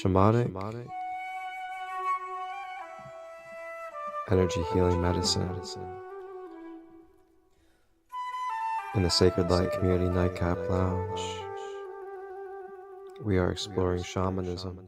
Shamanic energy healing medicine in the SaCrEd Light Community Nightcap Lounge. We are exploring shamanism.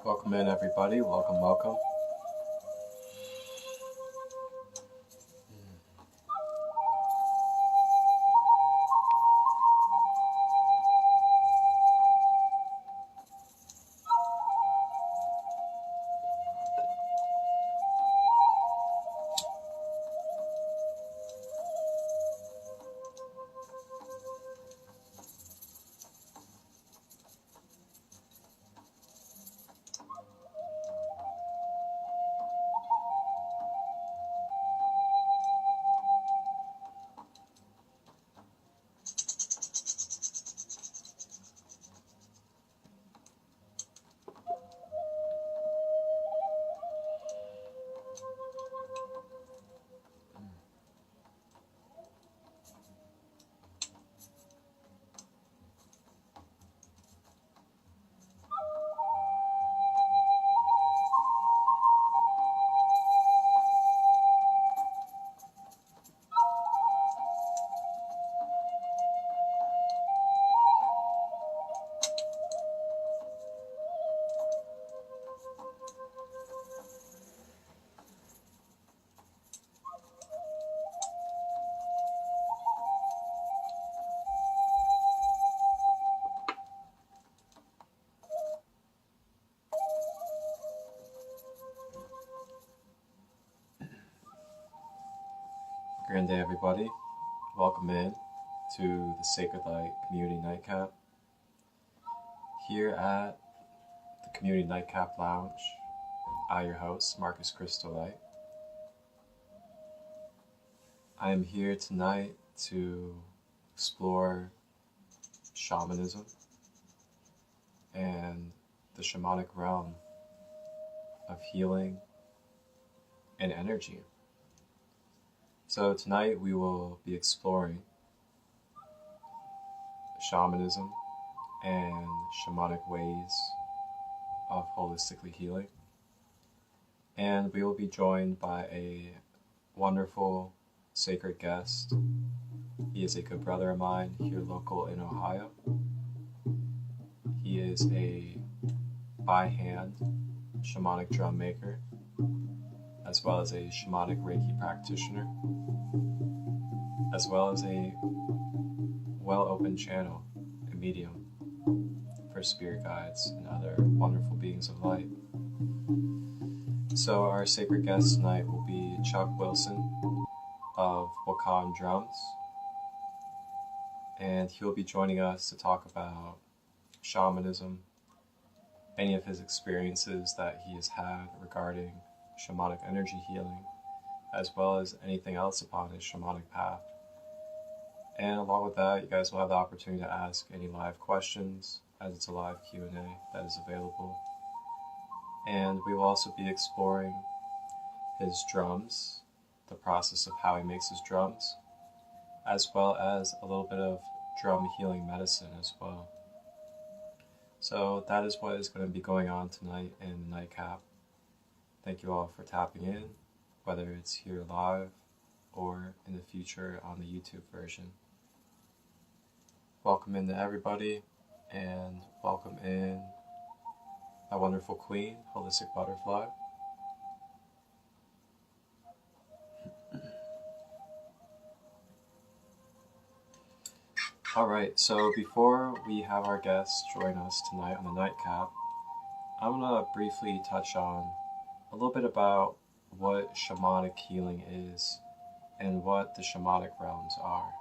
Welcome in, everybody. Welcome. Grand day, everybody. Welcome in to the SaCrEd Light Community Nightcap here at the Community Nightcap Lounge. I, your host, Marcus Crystallite. I am here tonight to explore shamanism and the shamanic realm of healing and energy. So tonight we will be exploring shamanism and shamanic ways of holistically healing. And we will be joined by a wonderful SaCrEd guest. He is a good brother of mine here local in Ohio. He is a by-hand shamanic drum maker, as well as a shamanic Reiki practitioner, as well as a well-opened channel a medium for spirit guides and other wonderful beings of light. So our sacred guest tonight will be Chuck Wilson of Wakan drums, and he'll be joining us to talk about shamanism, any of his experiences that he has had regarding shamanic energy healing, as well as anything else upon his shamanic path. And along with that, you guys will have the opportunity to ask any live questions, as it's a live Q&A that is available. And we will also be exploring his drums, the process of how he makes his drums, as well as a little bit of drum healing medicine as well. So that is what is going to be going on tonight in the NiGhT. Thank you all for tapping in, whether it's here live or in the future on the YouTube version. Welcome in to everybody, and welcome in my wonderful queen, Holistic Butterfly. Alright, so before we have our guests join us tonight on the NiGhT, I'm going to briefly touch on a little bit about what shamanic healing is and what the shamanic realms are.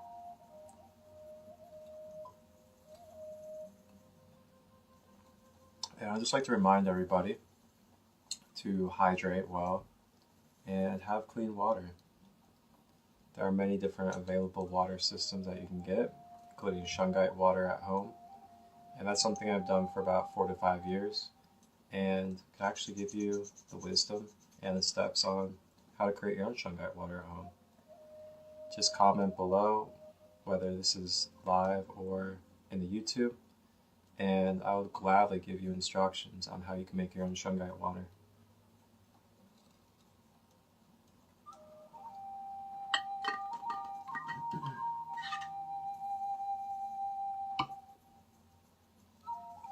And I'd just like to remind everybody to hydrate well and have clean water. There are many different available water systems that you can get, including shungite water at home. And that's something I've done for about 4 to 5 years, and can actually give you the wisdom and the steps on how to create your own shungite water at home. Just comment below whether this is live or in the YouTube, and I will gladly give you instructions on how you can make your own shungite water.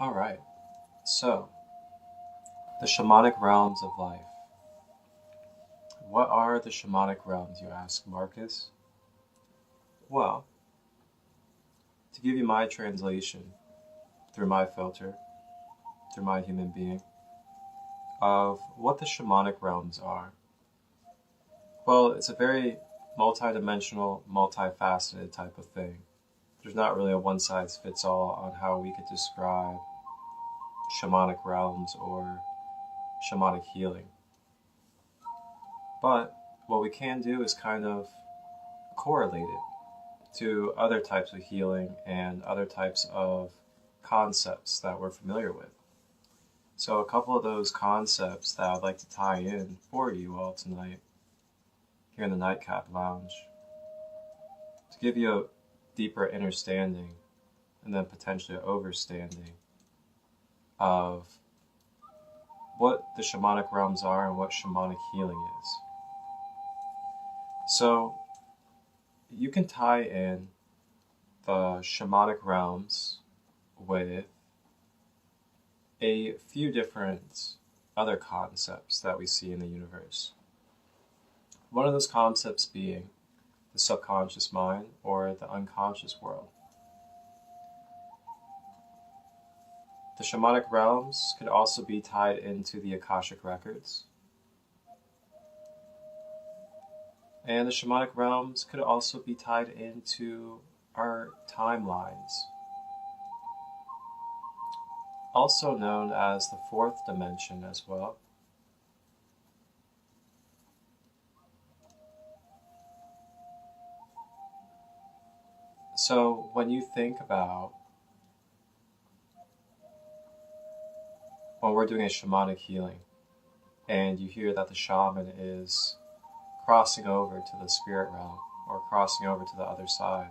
Alright, so the shamanic realms of life. What are the shamanic realms, you ask, Marcus? Well, to give you my translation, through my filter, through my human being, of what the shamanic realms are. Well, it's a very multi-dimensional, multifaceted type of thing. There's not really a one-size-fits-all on how we could describe shamanic realms or shamanic healing. But what we can do is kind of correlate it to other types of healing and other types of concepts that we're familiar with. So a couple of those concepts that I'd like to tie in for you all tonight here in the NiGhT Lounge, to give you a deeper understanding and then potentially an overstanding of what the shamanic realms are and what shamanic healing is. So you can tie in the shamanic realms with a few different other concepts that we see in the universe. One of those concepts being the subconscious mind or the unconscious world. The shamanic realms could also be tied into the Akashic records. And the shamanic realms could also be tied into our timelines, also known as the fourth dimension as well. So when you think about when we're doing a shamanic healing and you hear that the shaman is crossing over to the spirit realm or crossing over to the other side,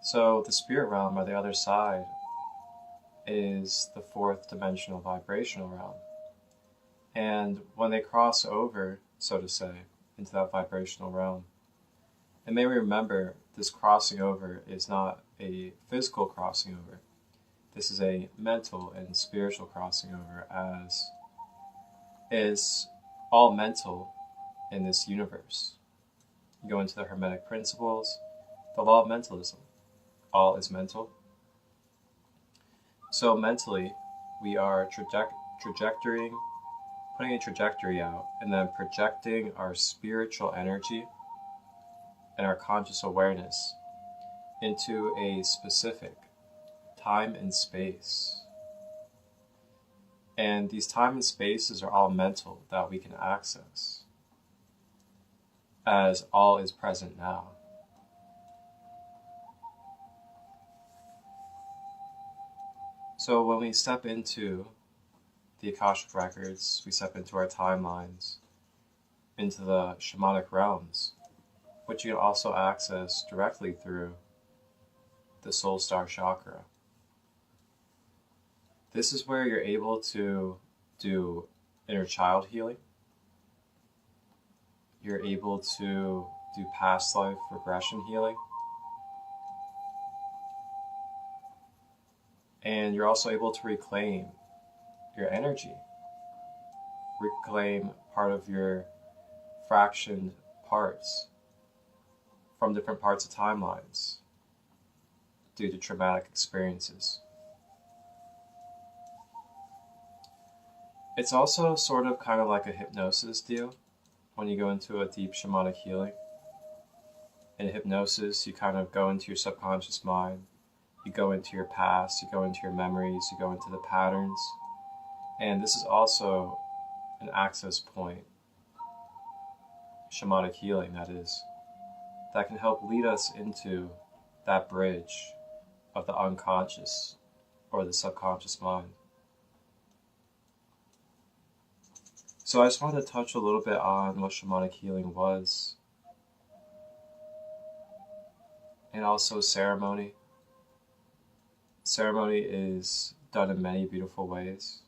so the spirit realm or the other side is the fourth dimensional vibrational realm. And when they cross over, so to say, into that vibrational realm, and may we remember this crossing over is not a physical crossing over. This is a mental and spiritual crossing over, as is all mental in this universe. You go into the Hermetic principles, the law of mentalism. All is mental. So mentally, we are putting a trajectory out, and then projecting our spiritual energy and our conscious awareness into a specific time and space. And these time and spaces are all mental that we can access, as all is present now. So when we step into the Akashic records, we step into our timelines, into the shamanic realms, which you can also access directly through the Soul Star chakra. This is where you're able to do inner child healing. You're able to do past life regression healing. And you're also able to reclaim your energy. Reclaim part of your fractioned parts from different parts of timelines due to traumatic experiences. It's also sort of kind of like a hypnosis deal when you go into a deep shamanic healing. In hypnosis, you kind of go into your subconscious mind, you go into your past, you go into your memories, you go into the patterns. And this is also an access point, shamanic healing that is, that can help lead us into that bridge of the unconscious or the subconscious mind. So I just wanted to touch a little bit on what shamanic healing was, and also ceremony. Ceremony is done in many beautiful ways,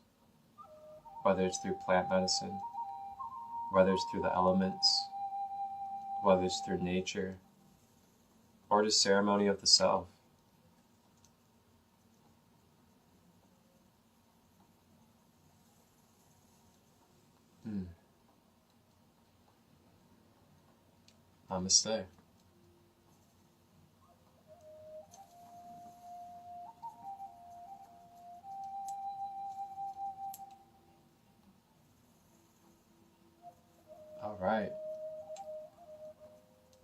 whether it's through plant medicine, whether it's through the elements, whether it's through nature, or just ceremony of the self. Namaste. All right.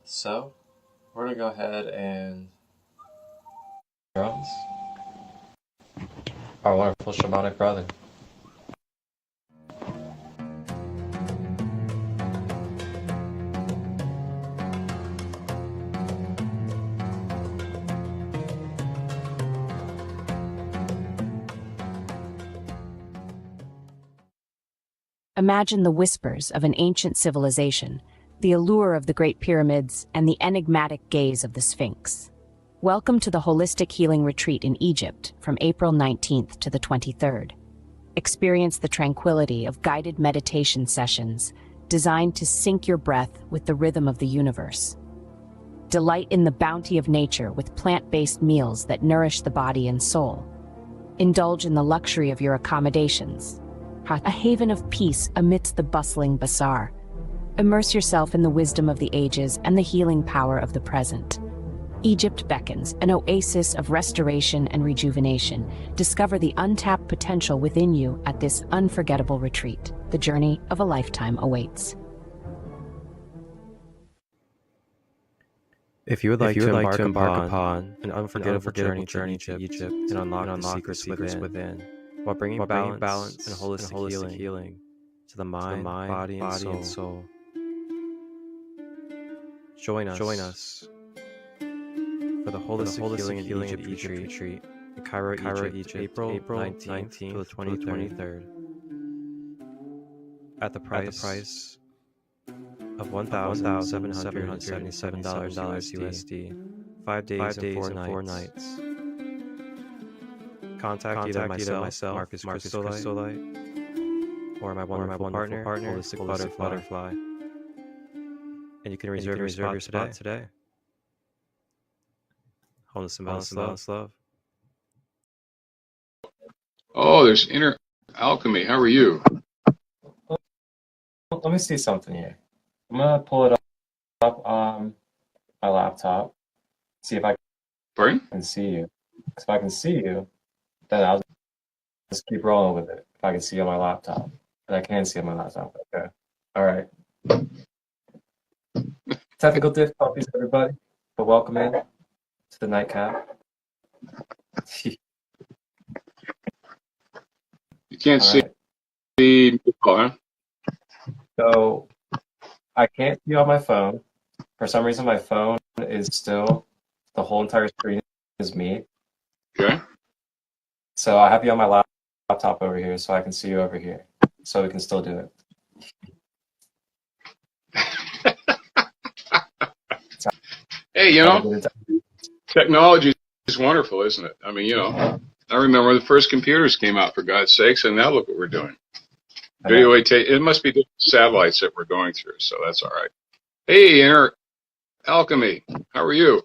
So, we're going to go ahead and drums. Our wonderful shamanic brother. Imagine the whispers of an ancient civilization, the allure of the Great Pyramids, and the enigmatic gaze of the Sphinx. Welcome to the Holistic Healing Retreat in Egypt from April 19th to the 23rd. Experience the tranquility of guided meditation sessions designed to sync your breath with the rhythm of the universe. Delight in the bounty of nature with plant-based meals that nourish the body and soul. Indulge in the luxury of your accommodations, a haven of peace amidst the bustling bazaar. Immerse yourself in the wisdom of the ages and the healing power of the present. Egypt beckons, an oasis of restoration and rejuvenation. Discover the untapped potential within you at this unforgettable retreat. The journey of a lifetime awaits. If you would like to embark upon an unforgettable journey to Egypt and unlock the secrets within, while bringing balance and holistic healing to the mind, body, and soul. Join us for the Holistic Healing in Egypt retreat in Cairo, Egypt, April 19th to the 23rd. At the price of $1,777 USD, 5 days and 4 nights. Contact either myself, Marcus Christolite, or my wonderful partner, Holistic Butterfly. And you can reserve your spot today. Wholeness and balance, love. Oh, there's Inner Alchemy. How are you? Let me see something here. I'm going to pull it up up on my laptop, see if I Pardon? can see you. 'Cause if I can see you, then I'll just keep rolling with it. If I can see on my laptop. And I can see on my laptop. Okay. All right. Technical difficulties, everybody. But welcome in to the nightcap. You can't All see right. me, huh? So I can't see on my phone. For some reason, my phone is still, the whole entire screen is me. Okay. So I have you on my laptop over here so I can see you over here. So we can still do it. Hey, you know, technology is wonderful, isn't it? I mean, you know, I remember the first computers came out, for God's sakes, and now look what we're doing. Video it must be the satellites that we're going through, so that's all right. Hey, Inner Alchemy, how are you?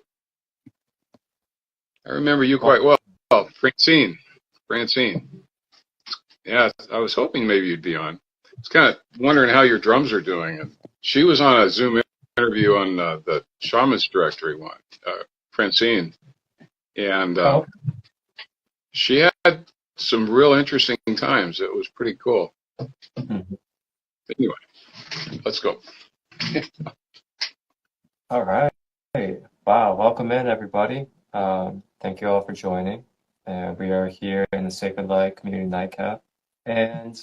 I remember you quite well. Francine. Yeah, I was hoping maybe you'd be on. I was kind of wondering how your drums are doing. She was on a Zoom interview on the Shaman's Directory one, Francine, and she had some real interesting times. It was pretty cool. Anyway, let's go. All right. Wow. Welcome in, everybody. Thank you all for joining. We are here in the SaCrEd Light Community Nightcap. And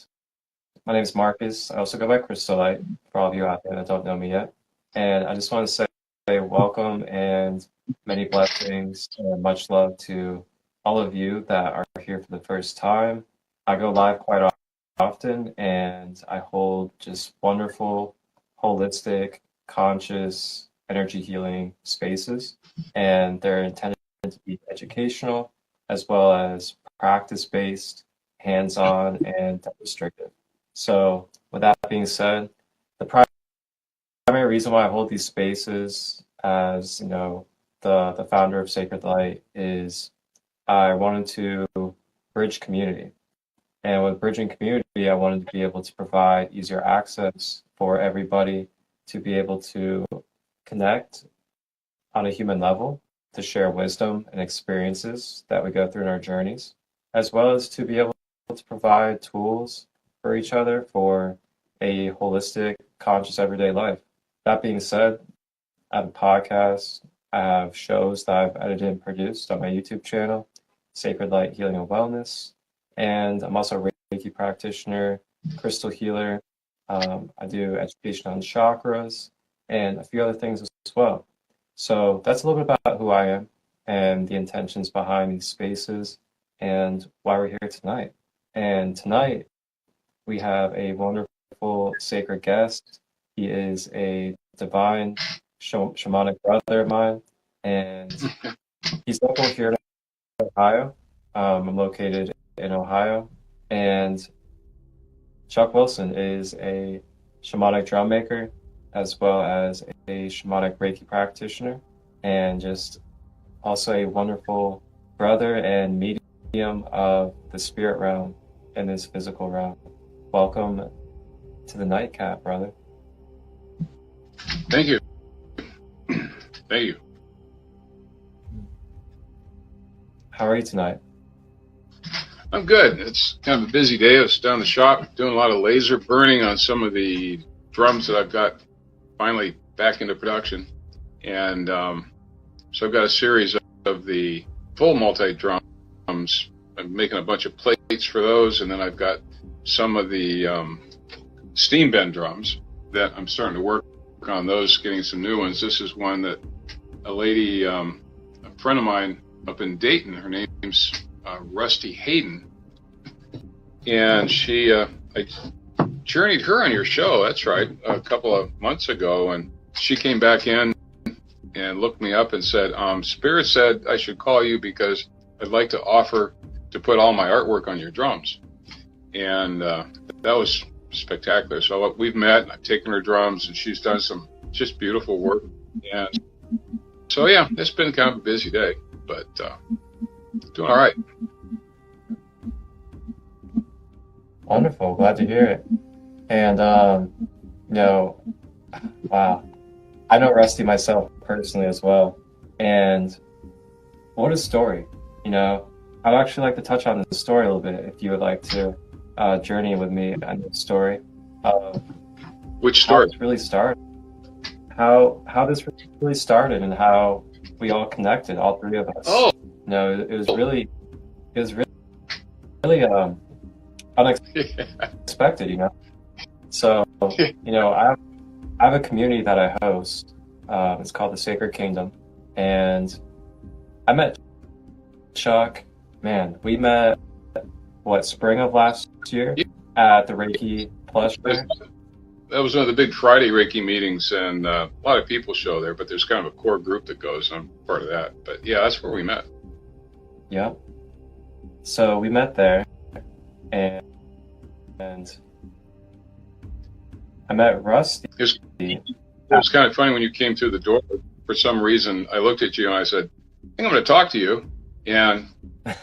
my name is Marcus. I also go by Crystal Light, for all of you out there that don't know me yet. And I just want to say welcome and many blessings and much love to all of you that are here for the first time. I go live quite often, and I hold just wonderful, holistic, conscious energy healing spaces, and they're intended to be educational as well as practice-based, hands-on, and demonstrative. So with that being said, the primary reason why I hold these spaces as, you know, the founder of SaCrEd Light is I wanted to bridge community. And with bridging community, I wanted to be able to provide easier access for everybody to be able to connect on a human level, to share wisdom and experiences that we go through in our journeys, as well as to be able to provide tools for each other for a holistic, conscious everyday life. That being said, I have a podcast, I have shows that I've edited and produced on my YouTube channel, SaCrEd Light Healing and Wellness, and I'm also a Reiki practitioner, crystal healer. I do education on chakras and a few other things as well. So that's a little bit about who I am and the intentions behind these spaces and why we're here tonight. And tonight we have a wonderful sacred guest. He is a divine shamanic brother of mine, and he's local here in Ohio. I'm located in Ohio, and Chuck Wilson is a shamanic drum maker as well as a shamanic Reiki practitioner, and just also a wonderful brother and medium of the spirit realm and this physical realm. Welcome to the nightcap, brother. Thank you. Thank you. How are you tonight? I'm good. It's kind of a busy day. I was down the shop doing a lot of laser burning on some of the drums that I've got finally back into production. And so I've got a series of the full multi-drums. I'm making a bunch of plates for those, and then I've got some of the steam bend drums that I'm starting to work on those, getting some new ones. This is one that a lady, a friend of mine up in Dayton, her name's Rusty Hayden, and I journeyed her on your show, that's right, a couple of months ago, and she came back in and looked me up and said, Spirit said I should call you because I'd like to offer to put all my artwork on your drums. And that was spectacular. So we've met, and I've taken her drums, and she's done some just beautiful work. And so, yeah, it's been kind of a busy day, but doing all right. Wonderful. Glad to hear it. And, you know, wow. I know Rusty myself personally as well. And what a story, you know. I'd actually like to touch on the story a little bit if you would like to journey with me on the story of Which how story? this really started. How this really started and how we all connected, all three of us. Oh, You know, it was really unexpected, you know. So, you know, I have a community that I host. It's called the SaCrEd Kingdom, and I met Chuck. Man, we met spring of last year at the Reiki Plus Fair. that was one of the big Friday Reiki meetings, and a lot of people show there, but there's kind of a core group that goes. I'm part of that. But yeah, that's where we met. Yep. So we met there, and I met Rusty. It was kind of funny when you came through the door. For some reason, I looked at you and I said, I think I'm going to talk to you. And you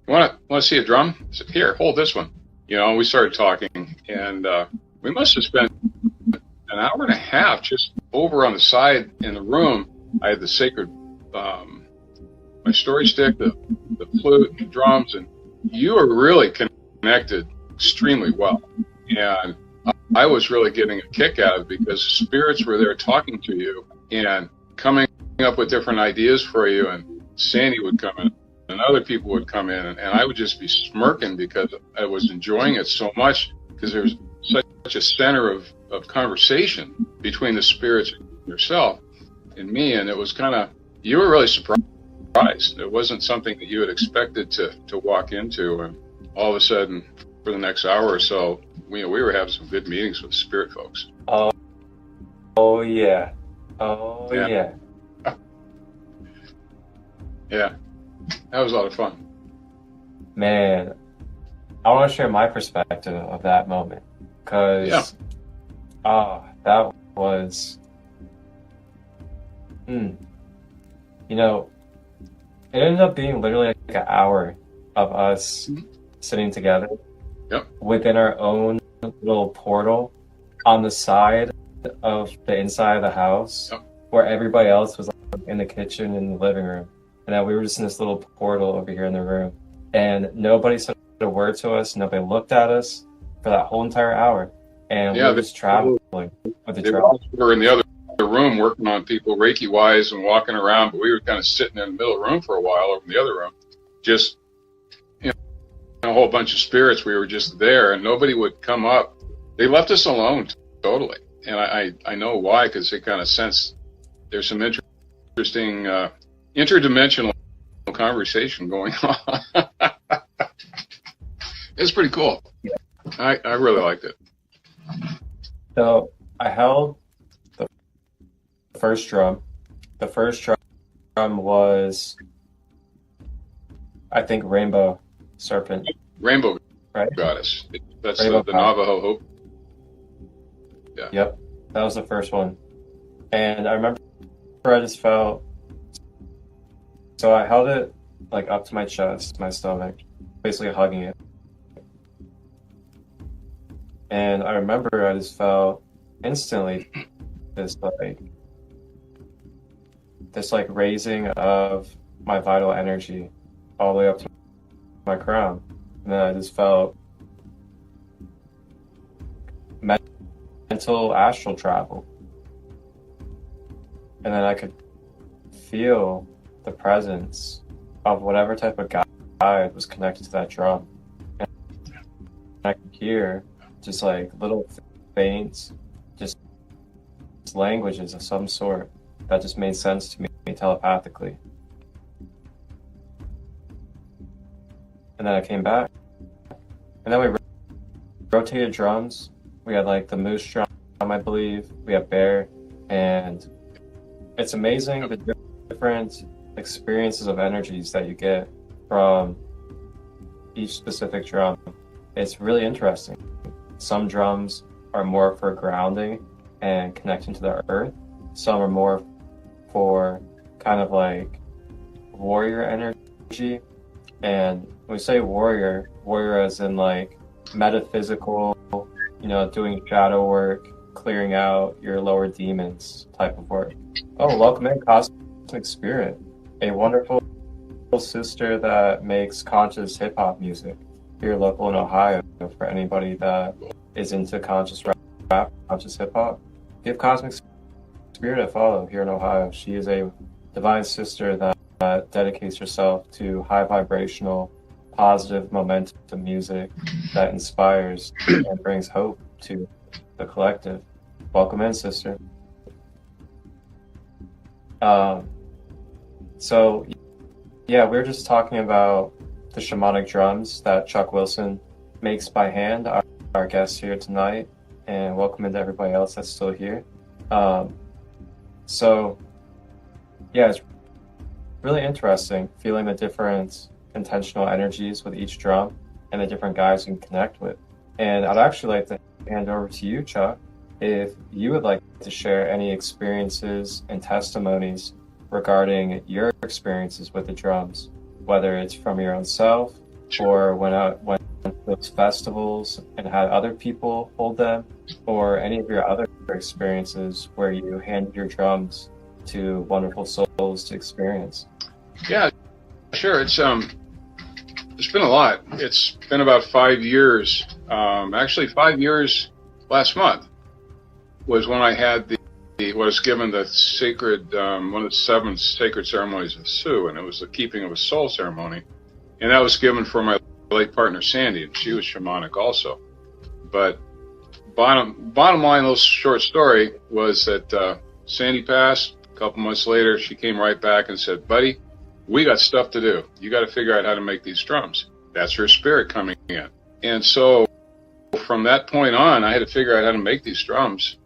want to see a drum? I said, here, hold this one. You know, we started talking, and we must have spent an hour and a half just over on the side in the room. I had the SaCrEd, my story stick, the flute, the drums, and you were really connected extremely well. And I was really getting a kick out of it because spirits were there talking to you and coming up with different ideas for you, and Sandy would come in and other people would come in, and I would just be smirking because I was enjoying it so much, because there was such a center of conversation between the spirits and yourself and me, and it was kind of, you were really surprised. It wasn't something that you had expected to walk into, and all of a sudden for the next hour or so, we were having some good meetings with spirit folks. Oh yeah. Yeah, that was a lot of fun. Man, I want to share my perspective of that moment, because that was, you know, it ended up being literally like an hour of us sitting together within our own little portal on the side of the inside of the house, where everybody else was like in the kitchen and the living room, and that we were just in this little portal over here in the room, and nobody said a word to us. Nobody looked at us for that whole entire hour, and we were just traveling with the drum. We were in the other room working on people Reiki wise and walking around, but we were kind of sitting in the middle of the room for a while over in the other room, just a whole bunch of spirits. We were just there, and nobody would come up. They left us alone totally, and I know why, because they kind of sense there's some interesting interdimensional conversation going on. It's pretty cool. I really liked it. So I held the first drum. The first drum was, I think, Rainbow Serpent. Rainbow right? Goddess. That's Rainbow the Navajo Hope. Yeah. Yep, that was the first one. And I remember I just felt, so I held it like up to my chest, my stomach, basically hugging it. And I remember I just felt instantly this raising of my vital energy all the way up to my crown. And then I just felt mental astral travel. And then I could feel the presence of whatever type of guide was connected to that drum. And I could hear just like little faints, just languages of some sort that just made sense to me telepathically. And then I came back, and then we rotated drums. We had like the moose drum, I believe. We had bear, and it's amazing the different experiences of energies that you get from each specific drum. It's really interesting. Some drums are more for grounding and connecting to the earth. Some are more for kind of like warrior energy. And when we say warrior as in like metaphysical, you know, doing shadow work, clearing out your lower demons type of work. Oh, welcome in, Cosmic Spirit, a wonderful sister that makes conscious hip-hop music here local in Ohio. For anybody that is into conscious rap, conscious hip-hop, give Cosmic Spirit a follow here in Ohio. She is a divine sister that dedicates herself to high vibrational, positive momentum music that inspires and brings hope to the collective. Welcome in, sister. So yeah, we're just talking about the shamanic drums that Chuck Wilson makes by hand, our guest here tonight, and welcome into everybody else that's still here. So yeah, it's really interesting feeling the different intentional energies with each drum and the different guys you can connect with. And I'd actually like to hand over to you, Chuck, if you would like to share any experiences and testimonies regarding your experiences with the drums, whether it's from your own self or went to those festivals and had other people hold them, or any of your other experiences where you handed your drums to wonderful souls to experience. Yeah, sure. It's been a lot. It's been about 5 years. Actually, 5 years last month was when I had was given the sacred, one of the 7 sacred ceremonies of Sioux, and it was the keeping of a soul ceremony. And that was given for my late partner, Sandy, and she was shamanic also. But bottom line, little short story was that Sandy passed. A couple months later, she came right back and said, buddy, we got stuff to do. You got to figure out how to make these drums. That's her spirit coming in. And so from that point on, I had to figure out how to make these drums.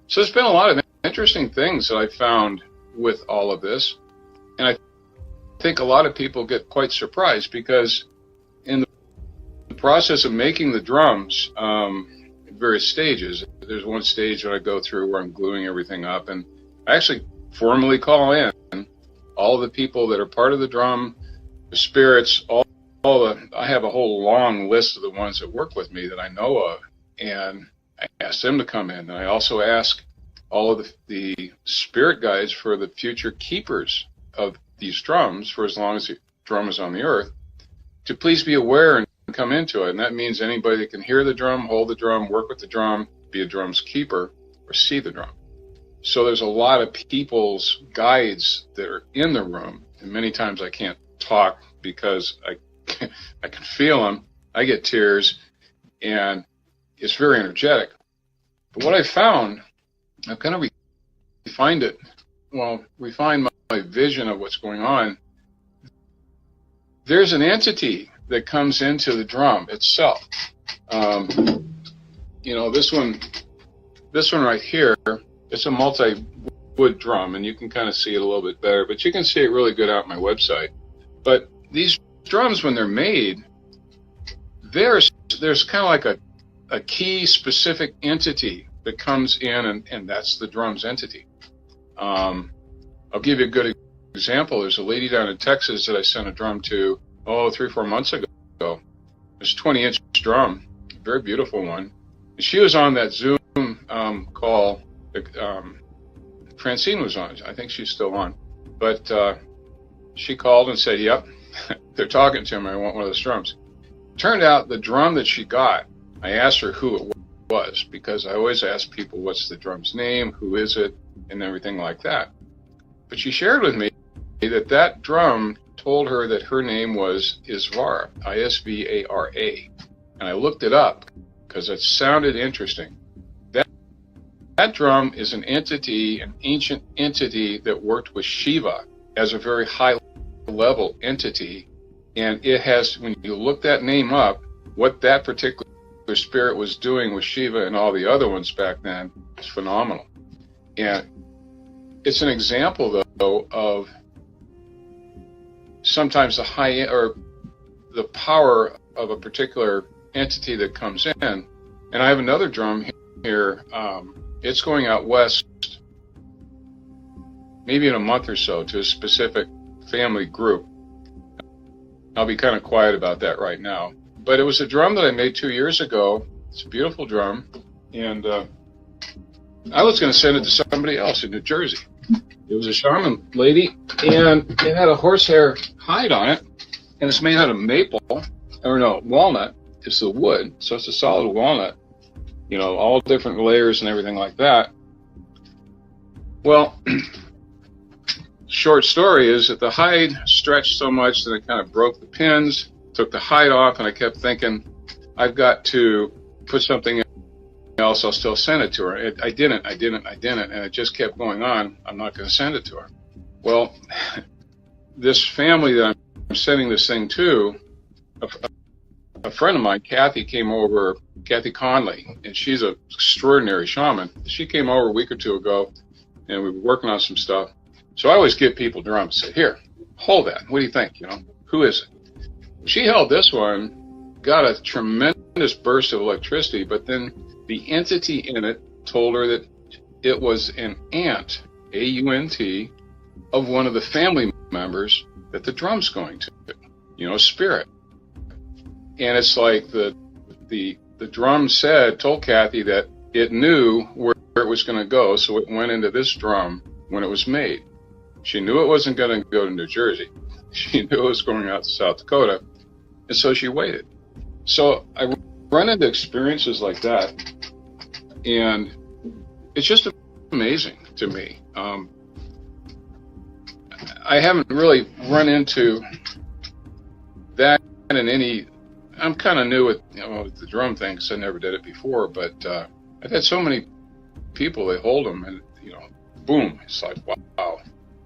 So there's been a lot of interesting things that I found with all of this. And I think a lot of people get quite surprised because in the process of making the drums, at various stages, there's one stage that I go through where I'm gluing everything up, and I actually formally call in all the people that are part of the drum, the spirits, I have a whole long list of the ones that work with me that I know of, and I ask them to come in. And I also ask all of the spirit guides for the future keepers of these drums, for as long as the drum is on the earth, to please be aware and come into it. And that means anybody that can hear the drum, hold the drum, work with the drum, be a drum's keeper, or see the drum. So there's a lot of people's guides that are in the room, and many times I can't talk because I can feel them. I get tears, and it's very energetic. But what I found, I've kind of refined my vision of what's going on. There's an entity that comes into the drum itself. This one right here, it's a multi-wood drum, and you can kind of see it a little bit better, but you can see it really good out on my website. But these drums, when they're made, there's kind of like a key specific entity that comes in, and that's the drum's entity. I'll give you a good example. There's a lady down in Texas that I sent a drum to, 3 or 4 months ago. It's a 20-inch drum, very beautiful one. And she was on that Zoom call that Francine was on. I think she's still on. But she called and said, yep, they're talking to me. I want one of those drums. Turned out the drum that she got, I asked her who it was, because I always ask people what's the drum's name, who is it, and everything like that. But she shared with me that drum told her that her name was Isvara, I-S-V-A-R-A. And I looked it up because it sounded interesting. That drum is an ancient entity that worked with Shiva as a very high level entity. And it has, when you look that name up, what that particular spirit was doing with Shiva and all the other ones back then is phenomenal. And it's an example, though, of sometimes the power of a particular entity that comes in. And I have another drum here. It's going out west, maybe in a month or so, to a specific family group. I'll be kind of quiet about that right now. But it was a drum that I made 2 years ago. It's a beautiful drum. And I was going to send it to somebody else in New Jersey. It was a shaman lady, and it had a horsehair hide on it, and it's made out of maple, or no, walnut. It's the wood, so it's a solid walnut. You know, all different layers and everything like that. Well, short story is that the hide stretched so much that it kind of broke the pins, took the hide off, and I kept thinking, I've got to put something else, I'll still send it to her. I didn't, and it just kept going on. I'm not going to send it to her. Well, this family that I'm sending this thing to, a friend of mine, Kathy Conley, and she's an extraordinary shaman. She came over a week or two ago, and we were working on some stuff. So I always give people drums, say, here, hold that. What do you think? You know, who is it? She held this one, got a tremendous burst of electricity, but then the entity in it told her that it was an aunt, A-U-N-T, of one of the family members that the drum's going to, you know, spirit. And it's like the drum told Kathy that it knew where it was going to go, so it went into this drum when it was made. She knew it wasn't going to go to New Jersey. She knew it was going out to South Dakota, and so she waited. So I run into experiences like that, and it's just amazing to me. I haven't really run into that in any. I'm kind of new with, you know, with the drum thing, because I never did it before. But I've had so many people, they hold them, and you know, boom, it's like, wow,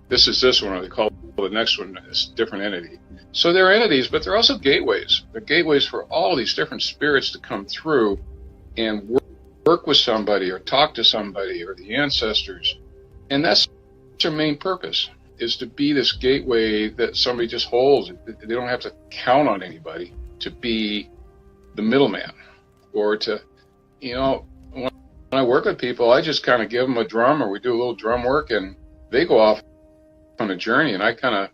this is this one, or they call the next one this different entity. So they're entities, but they're also gateways. They're gateways for all these different spirits to come through and work with somebody, or talk to somebody, or the ancestors. And that's their main purpose, is to be this gateway that somebody just holds. They don't have to count on anybody to be the middleman, or to, you know, when I work with people, I just kind of give them a drum, or we do a little drum work, and they go off on a journey, and I kind of,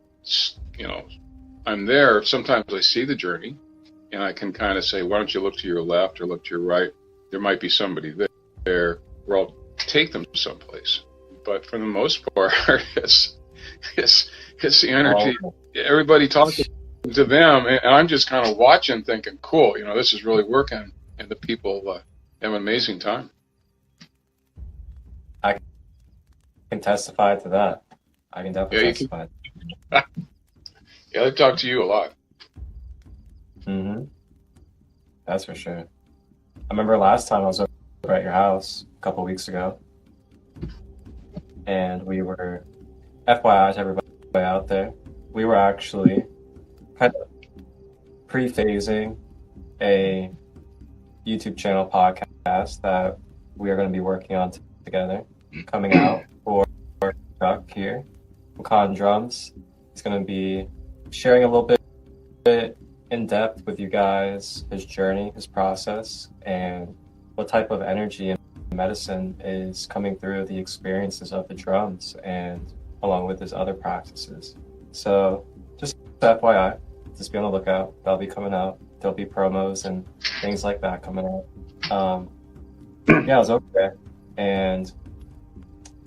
you know, I'm there. Sometimes I see the journey, and I can kind of say, why don't you look to your left or look to your right? There might be somebody there, or I'll take them someplace. But for the most part, it's the energy. Everybody talks to them, and I'm just kind of watching, thinking, cool, you know, this is really working, and the people have an amazing time. I can testify to that. I can definitely testify. Yeah, they talk to you a lot. Mm-hmm. That's for sure. I remember last time I was over at your house a couple weeks ago, and we were, FYI to everybody out there, we were actually kind of pre-phasing a YouTube channel podcast that we are going to be working on together, coming out for Chuck here, Wakan Drums. He's going to be sharing a little bit in depth with you guys his journey, his process, and what type of energy and medicine is coming through the experiences of the drums, and along with his other practices. So just FYI, just be on the lookout. That'll be coming out. There'll be promos and things like that coming out. Yeah, I was over there, and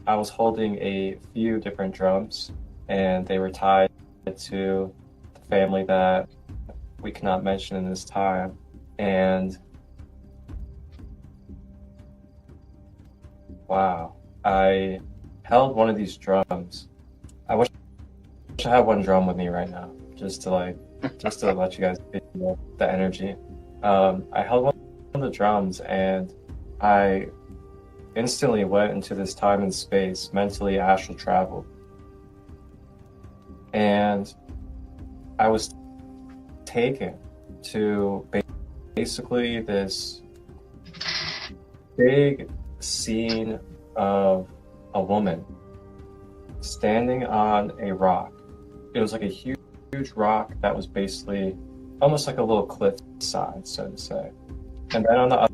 I was holding a few different drums, and they were tied to the family that we cannot mention in this time. And wow, I held one of these drums. I wish I had one drum with me right now, just to let you guys feel the energy. I held one of the drums, and I instantly went into this time and space, mentally astral travel. And I was taken to basically this big scene of a woman standing on a rock. It was like a huge rock that was basically almost like a little cliff side, so to say. And then on the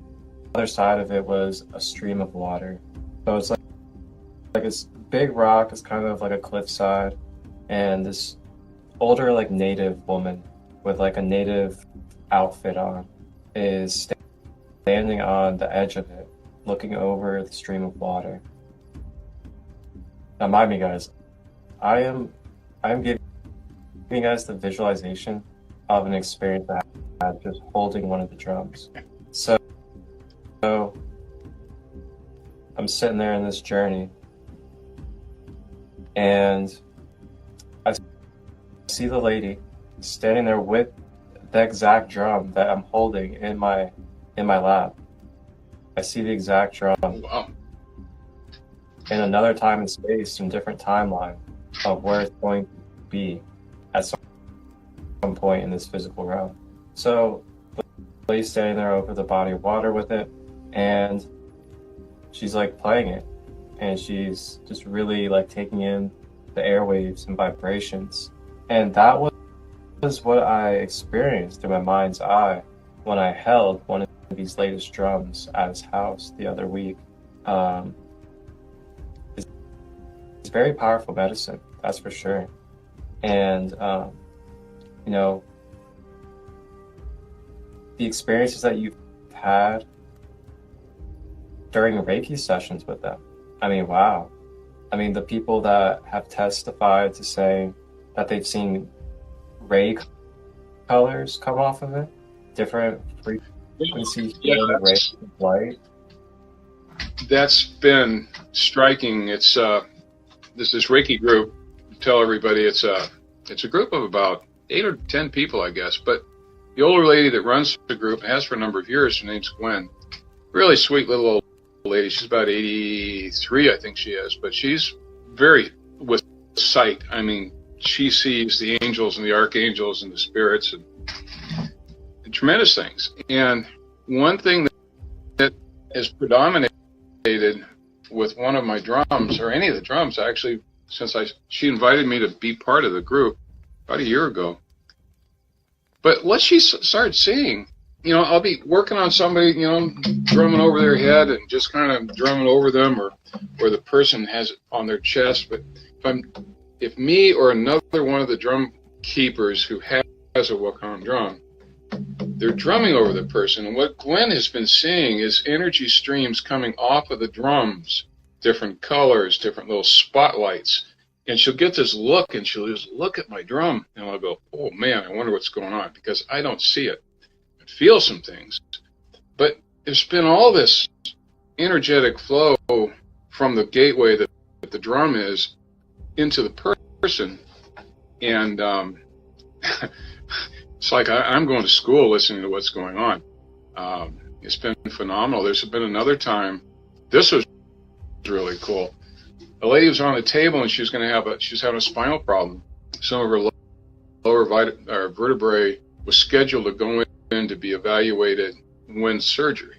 other side of it was a stream of water. So it's like this big rock is kind of like a cliff side, and this older like native woman with like a native outfit on is standing on the edge of it. looking over the stream of water. Now, mind me, guys, I'm giving you guys the visualization of an experience that I had just holding one of the drums. So I'm sitting there in this journey, and I see the lady standing there with the exact drum that I'm holding in my lap. I see the exact drum. Wow. In another time and space, and different timeline of where it's going to be at some point in this physical realm. So the lady's standing there over the body of water with it, and she's like playing it, and she's just really like taking in the airwaves and vibrations. And that was what I experienced through my mind's eye when I held one of these latest drums at his house the other week. It's very powerful medicine, that's for sure. And you know, the experiences that you've had during Reiki sessions with them, I mean, wow. I mean, the people that have testified to saying that they've seen ray colors come off of it, different frequency rays of light. That's been striking. It's this Reiki group. Tell everybody it's a group of about 8 or 10 people, I guess. But the older lady that runs the group, has for a number of years, her name's Gwen. Really sweet little old lady. She's about 83, I think she is. But she's very with sight. I mean, she sees the angels and the archangels and the spirits and tremendous things. And one thing that has predominated with one of my drums, or any of the drums actually, since she invited me to be part of the group about a year ago. But what she started seeing, you know, I'll be working on somebody, you know, drumming over their head and just kind of drumming over them, or the person has it on their chest. But if me or another one of the drum keepers who has a Wakan drum, they're drumming over the person. And what Gwen has been seeing is energy streams coming off of the drums, different colors, different little spotlights. And she'll get this look, and she'll just look at my drum, and I'll go, oh man, I wonder what's going on, because I don't see it. I feel some things. But there's been all this energetic flow from the gateway that the drum is into the person. And it's like I'm going to school listening to what's going on. It's been phenomenal. There's been another time, this was really cool. A lady was on the table, and she was having a spinal problem. Some of her lower vertebrae was scheduled to go in to be evaluated when surgery.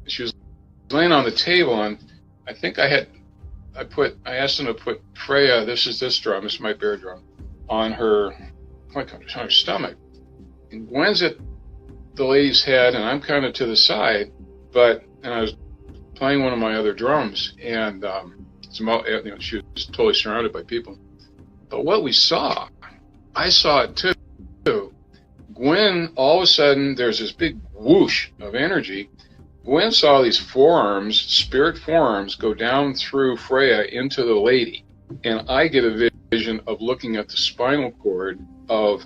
She was laying on the table, and I think I asked them to put Freya, this drum, this is my bear drum, on her stomach. And Gwen's at the lady's head, and I'm kind of to the side, and I was playing one of my other drums, and she was totally surrounded by people. But what we saw, I saw it too. Gwen, all of a sudden, there's this big whoosh of energy. Gwen saw these forearms, spirit forearms, go down through Freya into the lady. And I get a vision of looking at the spinal cord of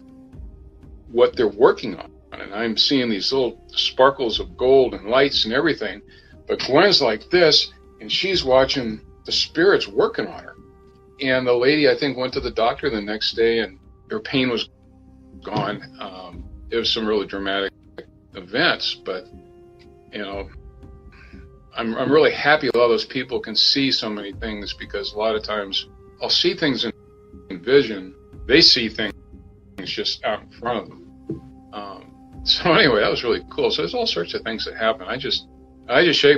what they're working on. And I'm seeing these little sparkles of gold and lights and everything. But Gwen's like this, and she's watching the spirits working on her. And the lady, I think, went to the doctor the next day, and her pain was gone. It was some really dramatic events, but you know, I'm really happy a lot of those people can see so many things, because a lot of times I'll see things in vision, they see things just out in front of them. So anyway, that was really cool. So there's all sorts of things that happen. I just shake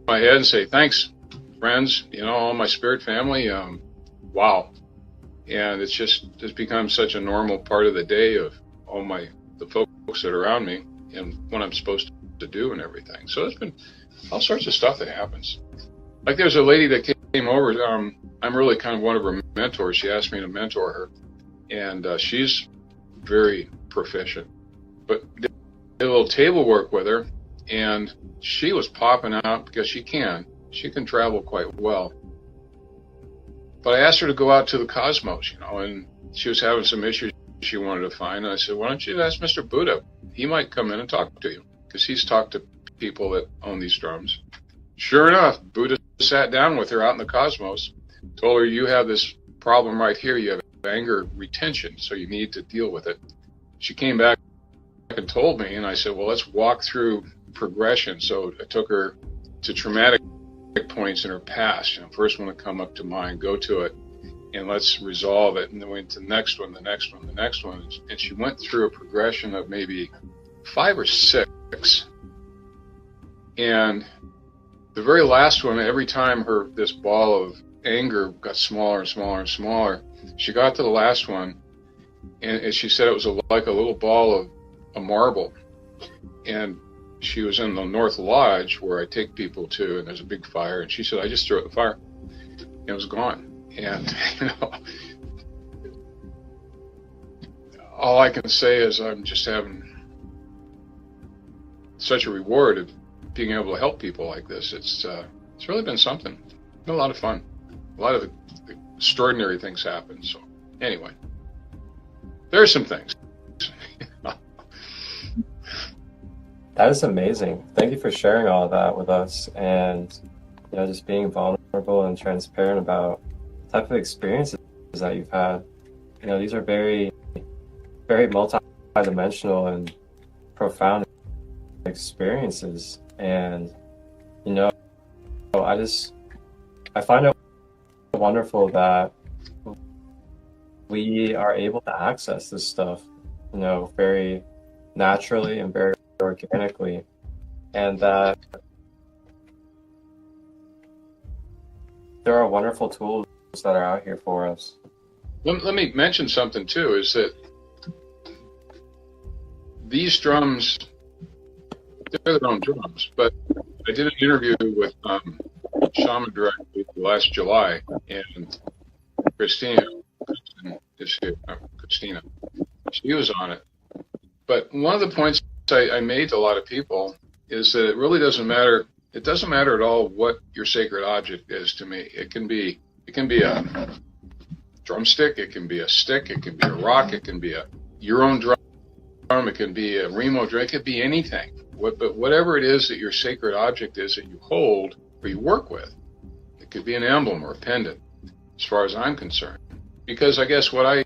my head and say, thanks, friends, you know, all my spirit family. Wow. And it's become such a normal part of the day of all the folks that are around me and what I'm supposed to do and everything. So there's been all sorts of stuff that happens. Like there's a lady that came over. I'm really kind of one of her mentors. She asked me to mentor her, and she's very proficient. But did a little table work with her, and she was popping out because she can travel quite well. But I asked her to go out to the cosmos, and she was having some issues she wanted to find. And I said, why don't you ask Mr. Buddha? He might come in and talk to you, because he's talked to people that own these drums. Sure enough, Buddha sat down with her out in the cosmos, told her, you have this problem right here. You have anger retention, so you need to deal with it. She came back and told me, and I said, well, let's walk through progression. So I took her to traumatic points in her past. First one to come up to mind, go to it, and let's resolve it. And then went to the next one, the next one, the next one. And she went through a progression of maybe 5 or 6. And the very last one, every time this ball of anger got smaller and smaller and smaller, she got to the last one, and she said it was like a little ball of a marble. And she was in the North Lodge where I take people to, and there's a big fire, and she said, I just threw it in the fire, and it was gone. And all I can say is I'm just having such a reward of being able to help people like this. It's really been something. It's been a lot of fun. A lot of extraordinary things happen. So anyway, there are some things. That is amazing. Thank you for sharing all of that with us, and just being vulnerable and transparent about the type of experiences that you've had. These are very, very multi-dimensional and profound experiences, and I find it wonderful that we are able to access this stuff, very naturally and very organically, and that there are wonderful tools that are out here for us. Let me mention something too, is that these drums, they're their own drums, but I did an interview with Shaman directly last July, and Christina, she was on it. But one of the points I made to a lot of people is that it really doesn't matter. It doesn't matter at all what your sacred object is to me. It can be a drumstick, it can be a stick, it can be a rock, it can be your own drum, it can be a Remo drum, it could be anything. But whatever it is that your sacred object is that you hold or you work with, it could be an emblem or a pendant, as far as I'm concerned. Because I guess what I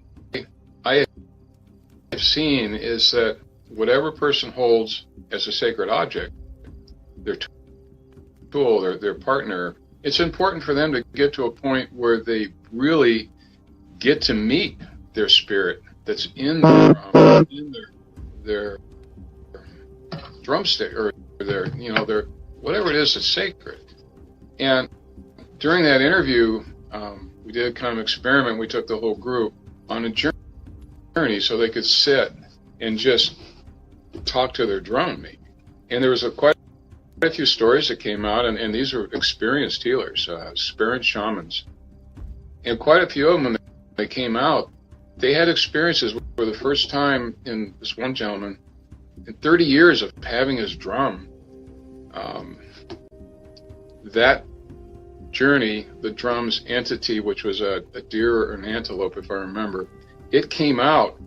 have seen is that whatever person holds as a sacred object, their tool, their partner, it's important for them to get to a point where they really get to meet their spirit that's in their drumstick, or their whatever it is that's sacred. And during that interview, we did a kind of experiment. We took the whole group on a journey so they could sit and just talk to their drum. And there was quite a few stories that came out, and these are experienced healers, experienced shamans. And quite a few of them, when they came out, they had experiences for the first time, in this one gentleman, in 30 years of having his drum. That journey, the drum's entity, which was a deer or an antelope, if I remember, it came out,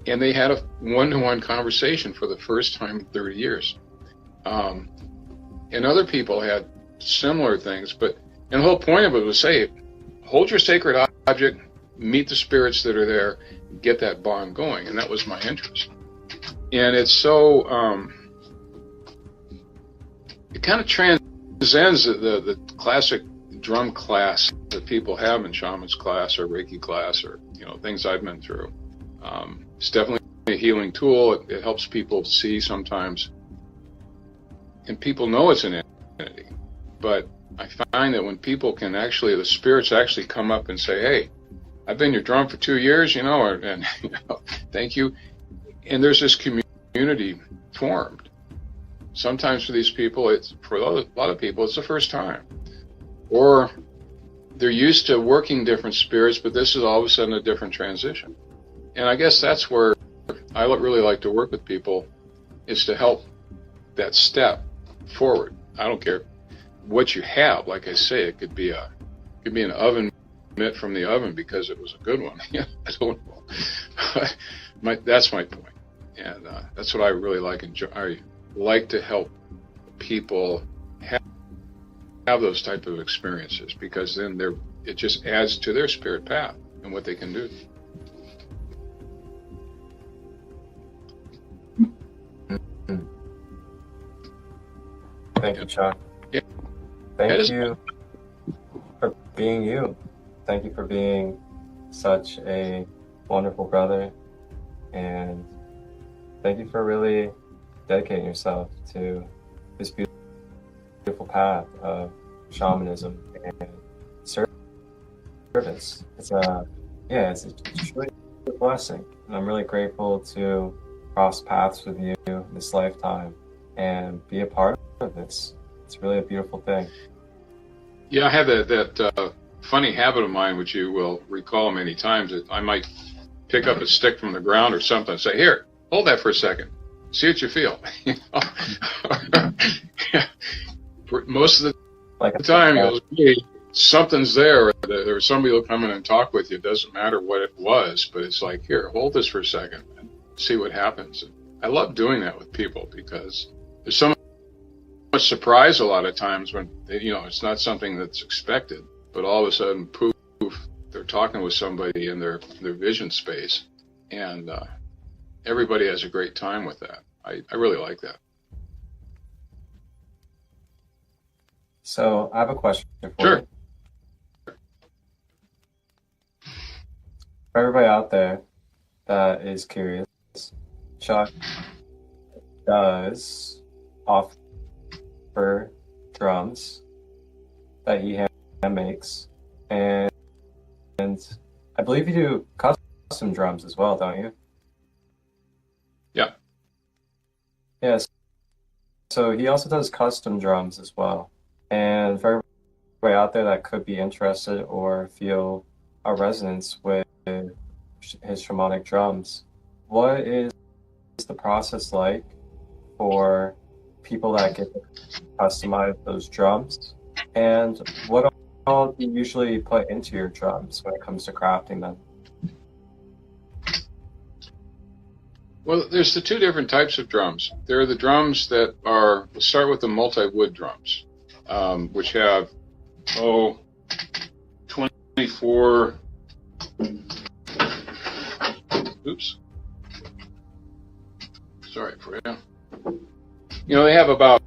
and they had a one-to-one conversation for the first time in 30 years. And other people had similar things, and the whole point of it was say, hold your sacred object, meet the spirits that are there, get that bond going. And that was my interest. And it's so, it kind of transcends the classic drum class that people have in shaman's class or Reiki class, or things I've been through. It's definitely a healing tool. It helps people see sometimes, and people know it's an entity. But I find that when people can the spirits actually come up and say, hey, I've been your drum for 2 years, and thank you. And there's this community formed. Sometimes for these people, for a lot of people, it's the first time. Or they're used to working different spirits, but this is all of a sudden a different transition. And I guess that's where I really like to work with people, is to help that step forward. I don't care what you have. Like I say, it could be an oven mitt from the oven because it was a good one. Yeah, I don't know. That's my point, and that's what I really like. I like to help people have those type of experiences, because then it just adds to their spirit path and what they can do. Thank you, Chuck. Yeah. Thank you for being you. Thank you for being such a wonderful brother, and thank you for really dedicating yourself to this beautiful path of shamanism and service. It's truly a blessing, and I'm really grateful to cross paths with you this lifetime and be a part of this. It's really a beautiful thing. Yeah, I have that funny habit of mine, which you will recall many times, that I might pick up a stick from the ground or something and say, "Here, hold that for a second. See what you feel." Most of the time, you'll see something's there. Or somebody will come in and talk with you. It doesn't matter what it was, but it's like, "Here, hold this for a second and see what happens." And I love doing that with people, because there's so much surprise a lot of times when it's not something that's expected, but all of a sudden, poof, they're talking with somebody in their vision space, and everybody has a great time with that. I really like that. So I have a question for Sure. you. For everybody out there that is curious, Chuck does offer drums that he hand makes, and I believe you do custom drums as well, don't you? Yeah. Yes. So he also does custom drums as well. And for everybody out there that could be interested or feel a resonance with his shamanic drums, what is the process like for people that get to customize those drums? And what all do you usually put into your drums when it comes to crafting them? Well, there's the two different types of drums. There are the drums that are, let's start with the multi-wood drums, which have, 24, oops, sorry for you. They have a lot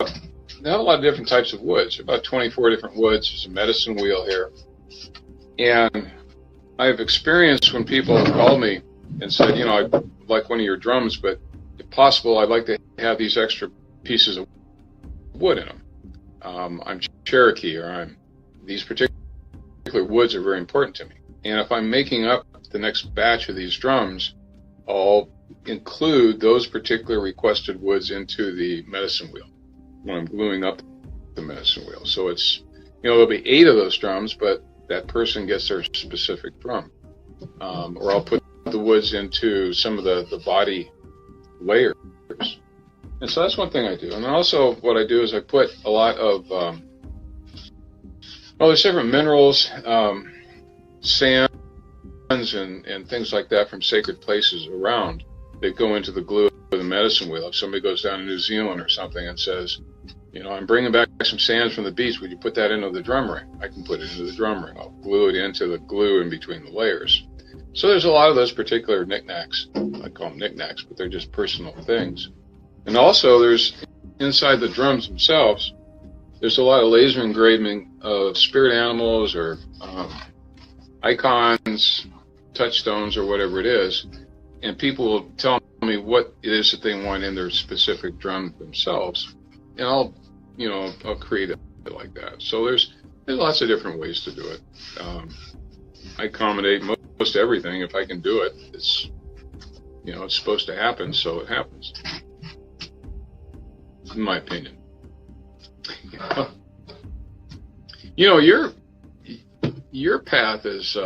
of different types of woods, about 24 different woods. There's a medicine wheel here. And I've experienced when people have called me and said, I like one of your drums, but if possible, I'd like to have these extra pieces of wood in them. I'm Cherokee, or these particular woods are very important to me. And if I'm making up the next batch of these drums, I'll include those particular requested woods into the medicine wheel when I'm gluing up the medicine wheel. So it's, there'll be 8 of those drums, but that person gets their specific drum. Or I'll put the woods into some of the body layers. And so that's one thing I do. And then also what I do is I put a lot of, there's different minerals, sands and things like that from sacred places around that go into the glue of the medicine wheel. If somebody goes down to New Zealand or something and says, I'm bringing back some sands from the beach, would you put that into the drum ring? I can put it into the drum ring. I'll glue it into the glue in between the layers. So there's a lot of those particular knickknacks. I call them knickknacks, but they're just personal things. And also there's, inside the drums themselves, there's a lot of laser engraving of spirit animals or icons, touchstones, or whatever it is. And people will tell me what it is that they want in their specific drum themselves. And I'll create it like that. So there's lots of different ways to do it. I accommodate most everything. If I can do it, it's supposed to happen, so it happens. In my opinion. Your path is,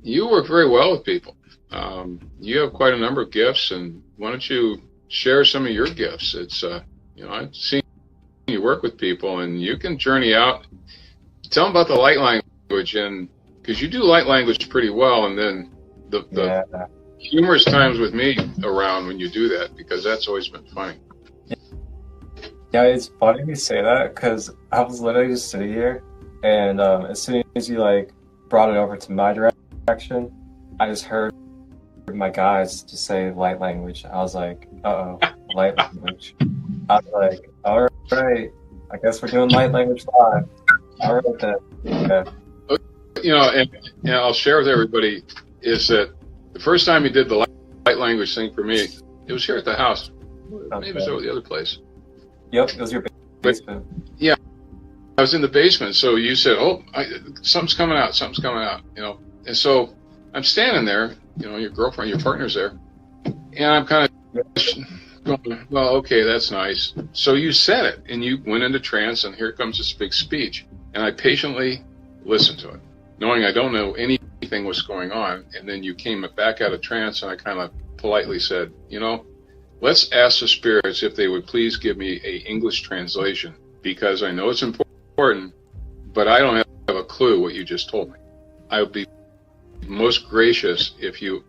you work very well with people. You have quite a number of gifts, and why don't you share some of your gifts? It's You know, I've seen you work with people, and you can journey out. Tell them about the light language, and because you do light language pretty well, and then the humorous times with me around when you do that, because that's always been funny. Yeah, it's funny you say that, because I was literally just sitting here, and as soon as you like brought it over to my direction, I just heard my guys just say light language. I was like, uh-oh, light language. I was like, all right, I guess we're doing light language live. All right then. Yeah. You know, and I'll share with everybody is that the first time you did the light language thing for me, it was here at the house. Maybe it was over the other place. Yep, it was your basement. Yeah, I was in the basement. So you said, "Oh, something's coming out. Something's coming out." You know, and so I'm standing there. You know, your girlfriend, your partner's there, and I'm kind of going, "Well, okay, that's nice." So you said it, and you went into trance, and here comes this big speech, and I patiently listened to it, knowing I don't know anything was going on. And then you came back out of trance, and I kind of politely said, "You know, let's ask the spirits if they would please give me a English translation, because I know it's important, but I don't have a clue what you just told me. I would be most grateful if you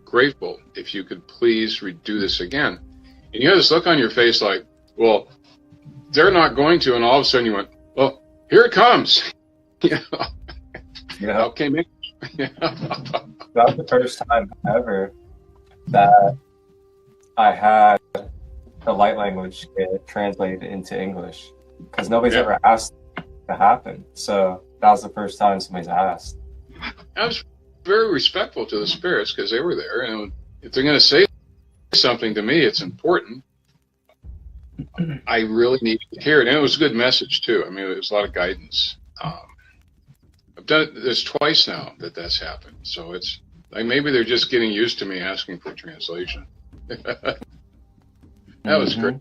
could please redo this again." And you had this look on your face like, well, they're not going to, and all of a sudden you went, well, here it comes. You know? Yeah. Okay, maybe. That was the first time ever that I had the light language get translated into English, because nobody's ever asked to happen. So that was the first time somebody's asked. I was very respectful to the spirits because they were there, and if they're going to say something to me, it's important. I really need to hear it, and it was a good message too. I mean, it was a lot of guidance. I've done it this twice now that's happened, so it's like maybe they're just getting used to me asking for translation. That was great.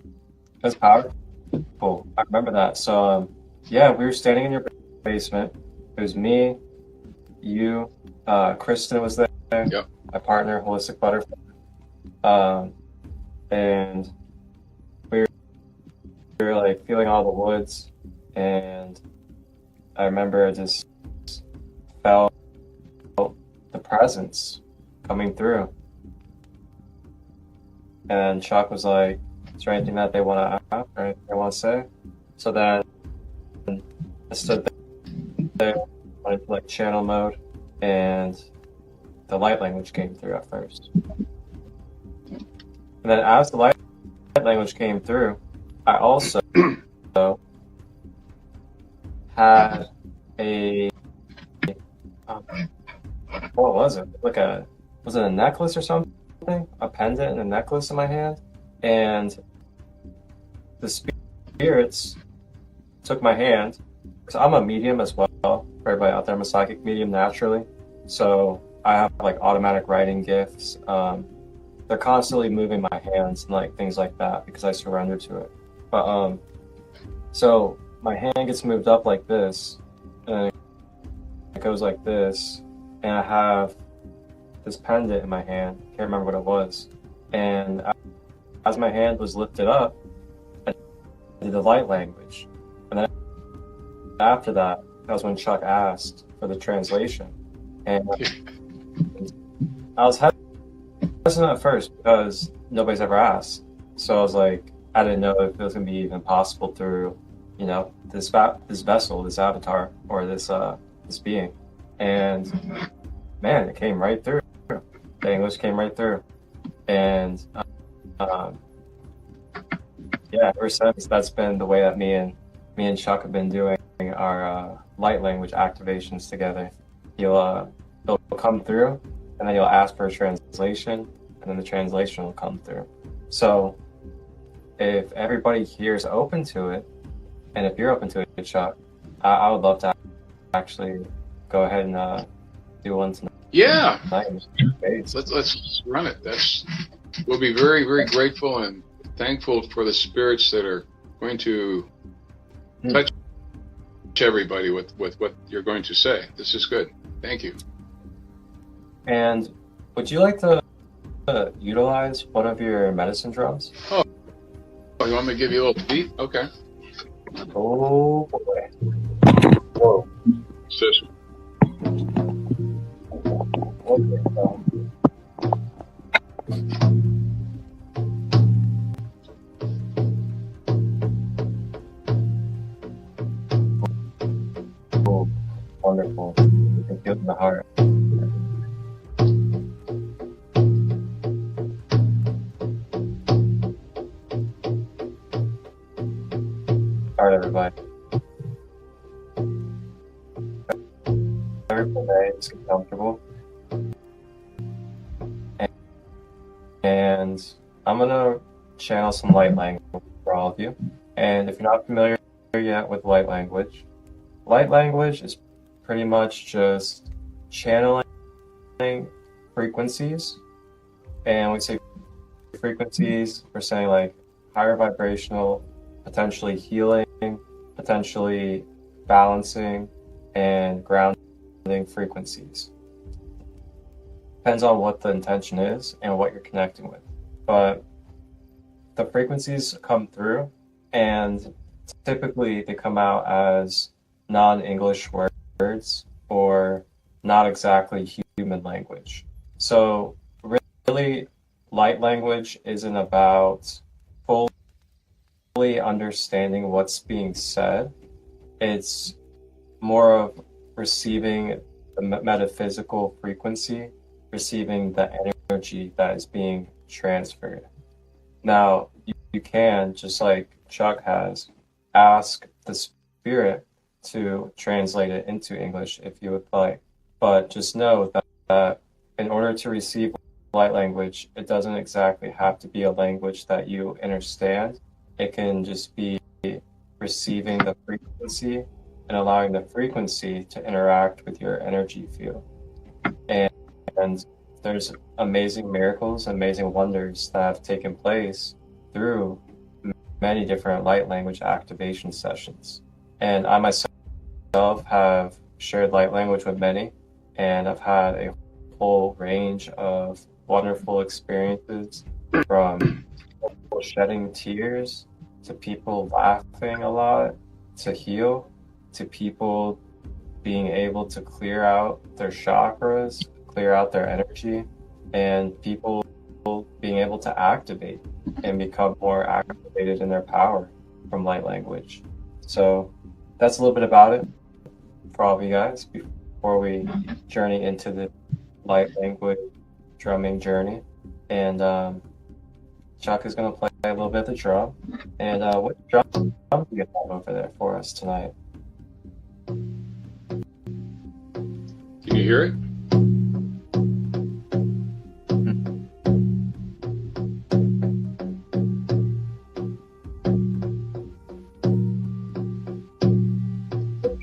That's powerful. I remember that. So yeah, we were standing in your basement. It was me, you, Kristen was there, yep. My partner, Holistic Butterfly, and we were like feeling all the woods, and I remember I just felt the presence coming through. And Chuck was like, "Is there anything that they want to ask or anything they want to say?" So then I stood there, went into like channel mode, and the light language came through at first. And then as the light language came through, I also had a what was it? Was it a necklace or something? A pendant and a necklace in my hand, and the spirits took my hand. So I'm a medium as well. For everybody out there, I'm a psychic medium naturally, so I have like automatic writing gifts. They're constantly moving my hands and like things like that because I surrender to it. But so my hand gets moved up like this, and it goes like this, and I have this pendant in my hand. Can't remember what it was. And as my hand was lifted up, I did the light language. And then after that was when Chuck asked for the translation. And I was hesitant at first because nobody's ever asked. So I was like, I didn't know if it was going to be even possible through, you know, this vessel, this avatar, or this being. And man, it came right through. The English came right through. And yeah, ever since, that's been the way that me and Chuck have been doing our light language activations together. He'll come through, and then you'll ask for a translation, and then the translation will come through. So if everybody here is open to it, and if you're open to it, Chuck, I would love to actually go ahead and do one tonight. Yeah, let's run it. We'll be very, very grateful and thankful for the spirits that are going to touch everybody with what you're going to say. This is good. Thank you. And would you like to utilize one of your medicine drums? Oh Oh, you want me to give you a little beat? Okay. Oh boy. Whoa. Sis. Cool. Wonderful. It feels in the heart. All right, everybody. Everybody is comfortable. And I'm gonna channel some light language for all of you. And if you're not familiar yet with light language is pretty much just channeling frequencies. And when we say frequencies, we're saying like higher vibrational, potentially healing, potentially balancing, and grounding frequencies. Depends on what the intention is and what you're connecting with. But the frequencies come through, and typically they come out as non-English words or not exactly human language. So really, light language isn't about fully understanding what's being said. It's more of receiving the metaphysical frequency, receiving the energy that is being transferred. Now, you can, just like Chuck has, ask the spirit to translate it into English if you would like. But just know that in order to receive light language, it doesn't exactly have to be a language that you understand. It can just be receiving the frequency and allowing the frequency to interact with your energy field. And there's amazing miracles, amazing wonders that have taken place through many different light language activation sessions. And I myself have shared light language with many, and I've had a whole range of wonderful experiences, from people shedding tears to people laughing a lot to heal, to people being able to clear out their chakras, clear out their energy, and people being able to activate and become more activated in their power from light language. So that's a little bit about it for all of you guys before we journey into the light language drumming journey. And Chuck is going to play a little bit of the drum. And what drum do you have over there for us tonight? Can you hear it?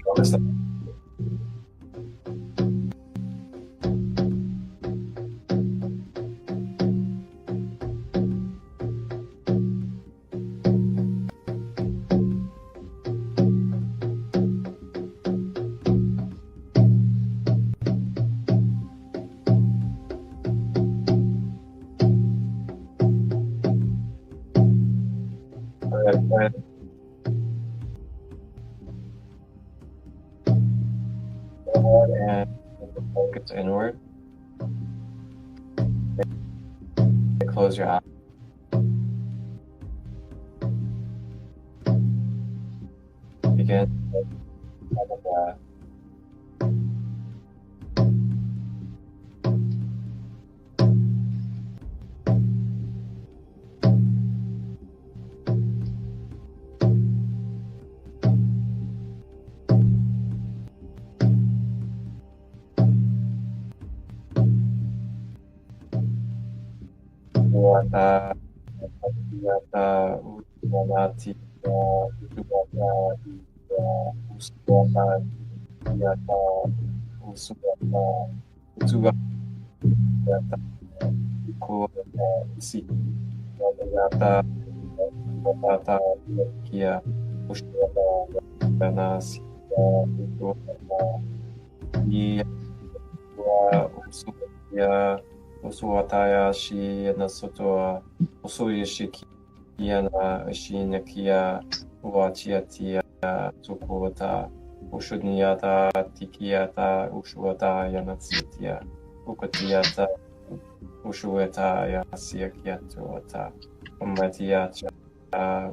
What is that? And focus inward. Close your eyes. Begin with a breath. Wata, Wata, Usuwanati, Usuwata, Usuwata, Yata, Usuwata, Usuwata, Usuwata, Isi, Yata, Wata, Kia, Usuwata, Yanasi, Usuwata, Iya, Usuwata, Usuwataya shi nasotoa, Usuyashiki, Iana Ishinakia Uachiatia Sukuata Ushuniata Tikiata Ushuata Yanatsitia Ukatiata Ushueta Yasiakiatuata Umatiacha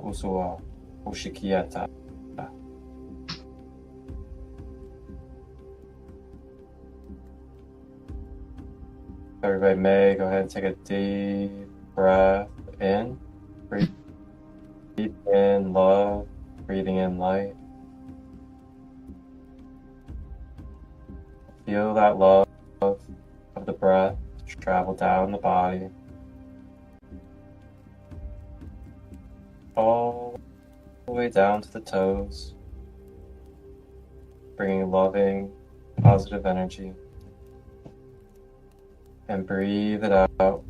Usua Ushikiata. Everybody may go ahead and take a deep breath in. Breathe in love, breathing in light. Feel that love of the breath travel down the body, all the way down to the toes, bringing loving, positive energy. And breathe it out.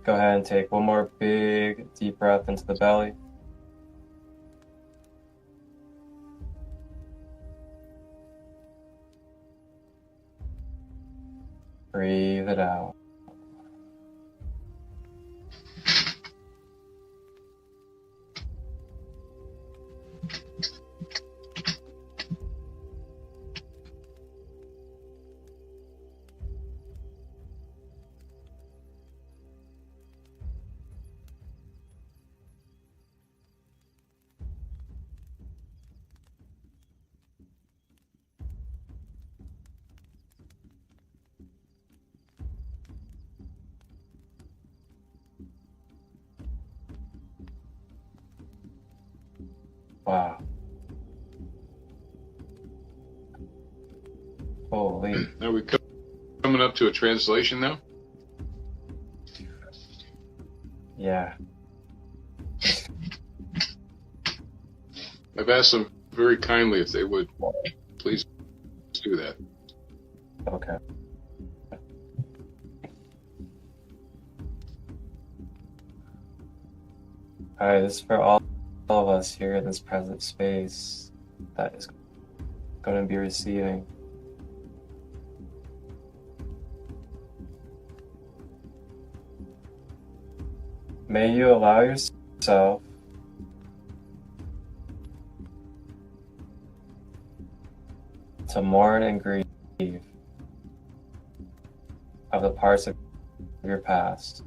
Go ahead and take one more big, deep breath into the belly. Breathe it out. Wow. Holy. Are we coming up to a translation now? Yeah. I've asked them very kindly if they would please do that. Okay. Alright, this is for all of us here in this present space that is going to be receiving. May you allow yourself to mourn and grieve of the parts of your past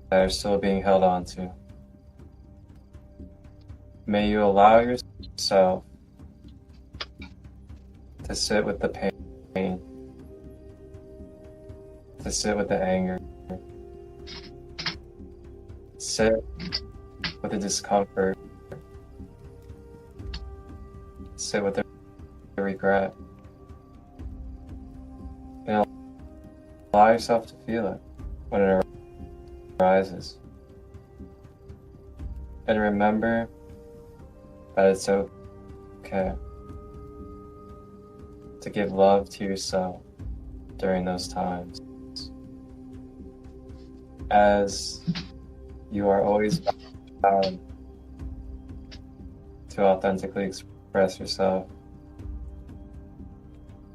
that are still being held on to. May you allow yourself to sit with the pain, to sit with the anger, sit with the discomfort, sit with the regret, and allow yourself to feel it when it arises. And remember that it's okay to give love to yourself during those times, as you are always bound to authentically express yourself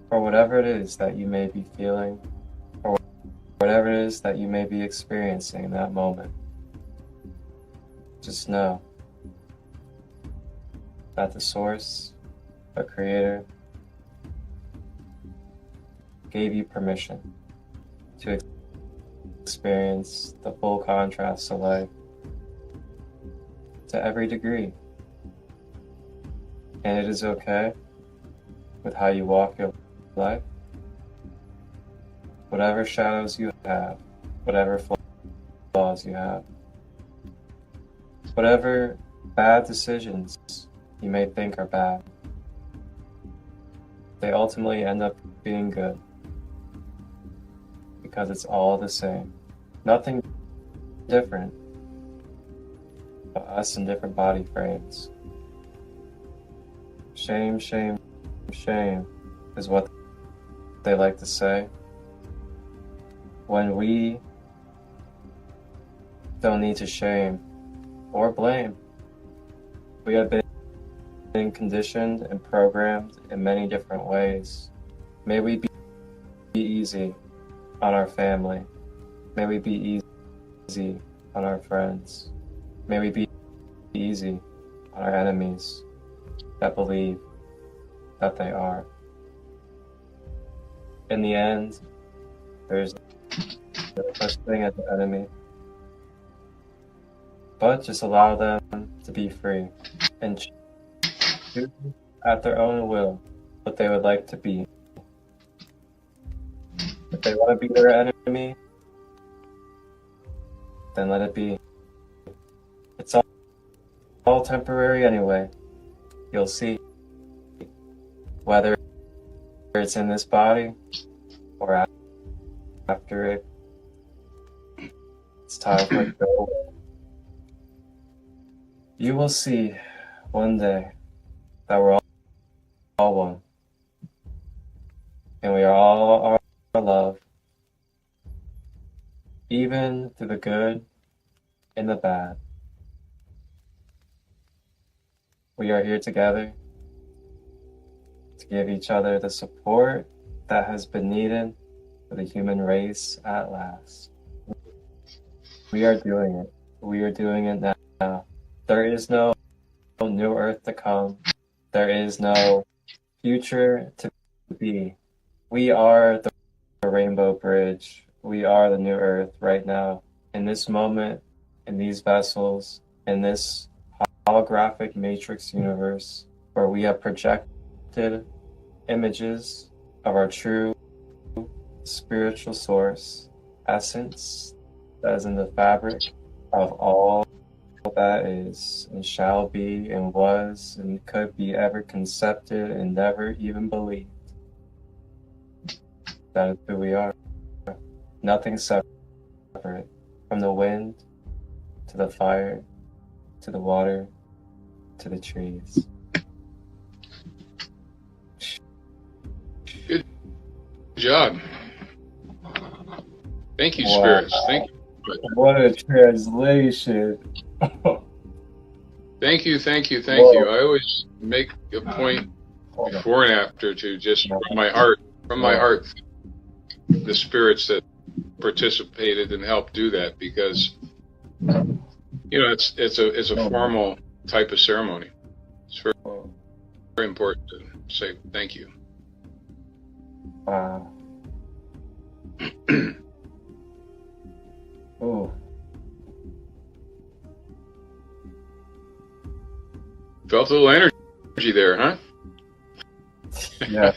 for whatever it is that you may be feeling, or whatever it is that you may be experiencing in that moment. Just know that the source, the creator, gave you permission to experience the full contrast of life to every degree. And it is okay with how you walk your life. Whatever shadows you have, whatever flaws you have, whatever bad decisions you may think are bad, they ultimately end up being good, because it's all the same. Nothing different, but us in different body frames. Shame, shame, shame is what they like to say when we don't need to shame or blame. We have been conditioned and programmed in many different ways. May we be easy on our family. May we be easy on our friends. May we be easy on our enemies that believe that they are. In the end, there's no such thing as an enemy, but just allow them to be free and choose at their own will what they would like to be. If they want to be their enemy, then let it be. It's all temporary anyway. You'll see, whether it's in this body or after it. It's time for it to go away. You will see one day that we're all one, and we are all love, even through the good and the bad. We are here together to give each other the support that has been needed for the human race at last. We are doing it. We are doing it now. There is no new earth to come. There is no future to be. We are the rainbow bridge. We are the new earth right now. In this moment, in these vessels, in this holographic matrix universe, where we have projected images of our true spiritual source, essence, that is in the fabric of all that is and shall be and was and could be ever concepted and never even believed. That is who we are. Nothing separate, from the wind to the fire to the water to the trees. Good job. Thank you, spirits. Thank you. What a translation. Thank you. I always make a point before and after to just from my heart, the spirits that participated and helped do that, because it's a formal type of ceremony. It's very, very important to say thank you. Wow. Oh. Felt a little energy there, huh? Yeah.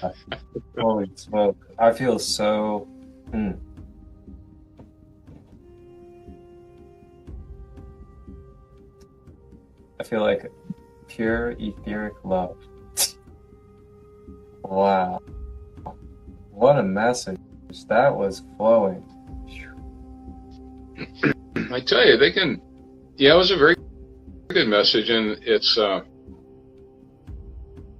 Holy smoke. I feel so... I feel like pure etheric love. Wow. What a message. That was flowing. I tell you, it was a very good message, and it's, I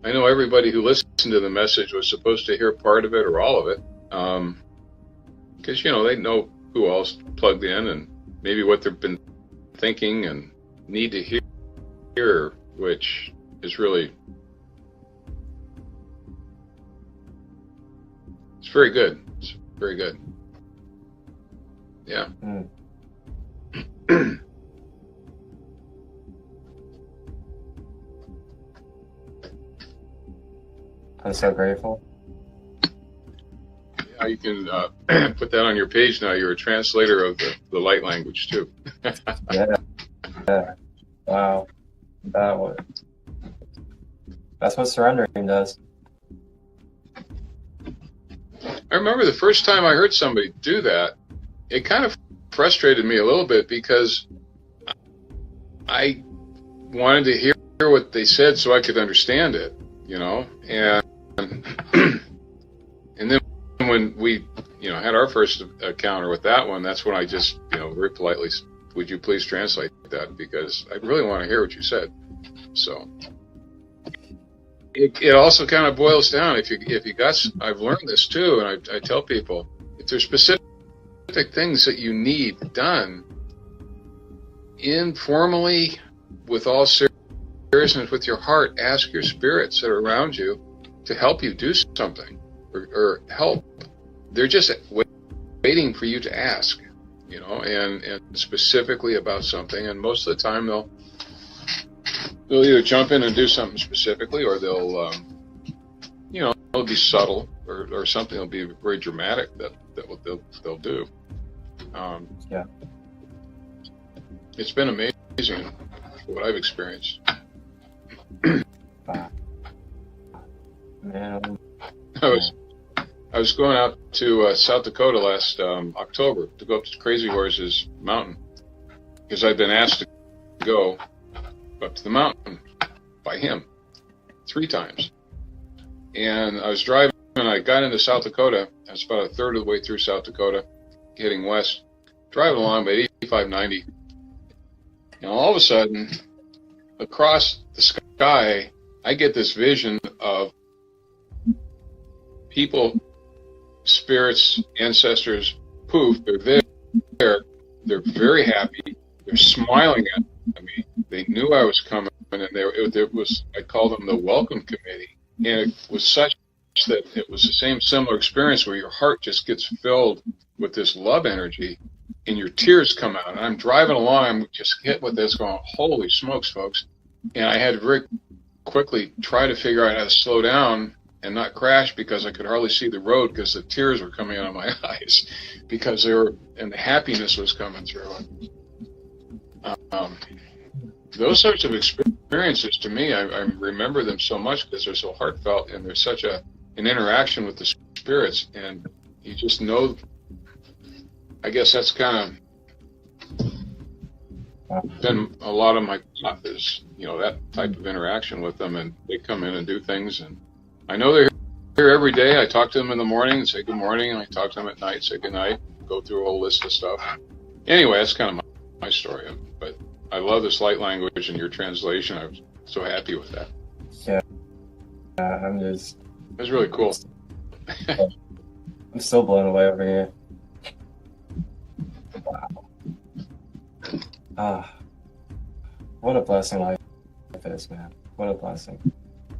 know everybody who listened to the message was supposed to hear part of it or all of it, because, they know who else plugged in and maybe what they've been thinking and need to hear, which is really, it's very good. It's very good. Yeah. I'm so grateful. Yeah, you can put that on your page now. You're a translator of the light language too. Yeah. Wow. That's what surrendering does. I remember the first time I heard somebody do that, it kind of frustrated me a little bit, because I wanted to hear what they said so I could understand it, and then when we, had our first encounter with that one, that's when I just, very politely, would you please translate that, because I really want to hear what you said. So it also kind of boils down, if you got, I've learned this too, and I tell people, if there's specific things that you need done informally, with all seriousness, with your heart, ask your spirits that are around you to help you do something or help. They're just waiting for you to ask, you know, and specifically about something. And most of the time they'll either jump in and do something specifically, or they'll, you know, it'll be subtle, or something will be very dramatic that what they'll do. Yeah. It's been amazing what I've experienced. Man. I was going out to South Dakota last October to go up to Crazy Horse's mountain, because I'd been asked to go up to the mountain by him 3 times. And I was driving, and I got into South Dakota. I was about a third of the way through South Dakota, heading west, driving along about 85, 90. And all of a sudden, across the sky, I get this vision of people, spirits, ancestors, poof, they're there. They're very happy. They're smiling at me. They knew I was coming, and it was, I call them the welcome committee. And it was such that it was the same similar experience where your heart just gets filled with this love energy, and your tears come out. And I'm driving along, I'm just hit with this going, holy smokes, folks. And I had to very quickly try to figure out how to slow down and not crash, because I could hardly see the road because the tears were coming out of my eyes, because they were, and the happiness was coming through. Those sorts of experiences, to me, I remember them so much because they're so heartfelt, and there's such an interaction with the spirits, and you just know. I guess that's kind of been a lot of my life, is, you know, that type of interaction with them, and they come in and do things, and I know they're here every day. I talk to them in the morning and say good morning, and I talk to them at night, say good night, go through a whole list of stuff. Anyway, that's kind of my story. But I love this light language and your translation. I was so happy with that. Yeah, I'm just. It was really cool. I'm still blown away over here. Wow. What a blessing life is, man. What a blessing.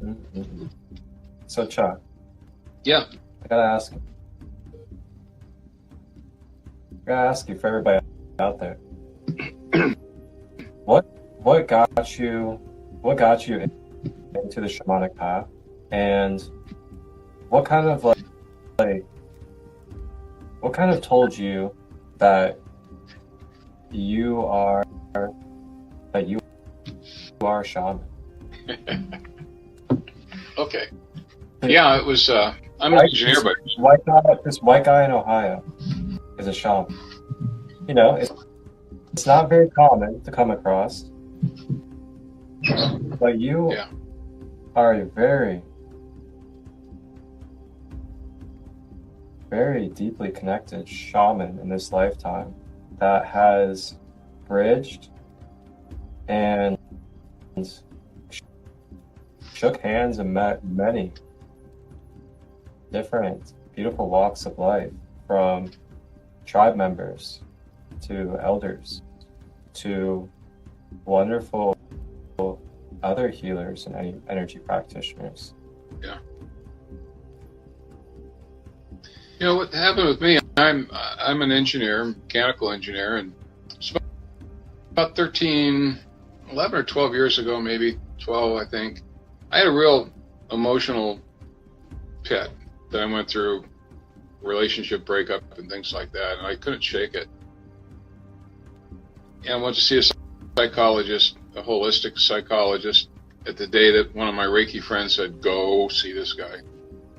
Mm-hmm. So, Chuck. Yeah. I gotta ask you for everybody out there. What got you into the shamanic path, and what kind of told you that you are a shaman? Okay. Yeah, it was. I'm an engineer, but this white guy in Ohio is a shaman. You know, it's not very common to come across, but you are a very, very deeply connected shaman in this lifetime that has bridged and shook hands and met many different beautiful walks of life, from tribe members to elders to wonderful other healers and energy practitioners. Yeah. You know what happened with me? I'm an engineer, mechanical engineer, and it's about 11 or 12 years ago, maybe 12, I think. I had a real emotional pit that I went through, relationship breakup and things like that, and I couldn't shake it. And I went to see a psychologist, a holistic psychologist, at the day that one of my Reiki friends said, go see this guy.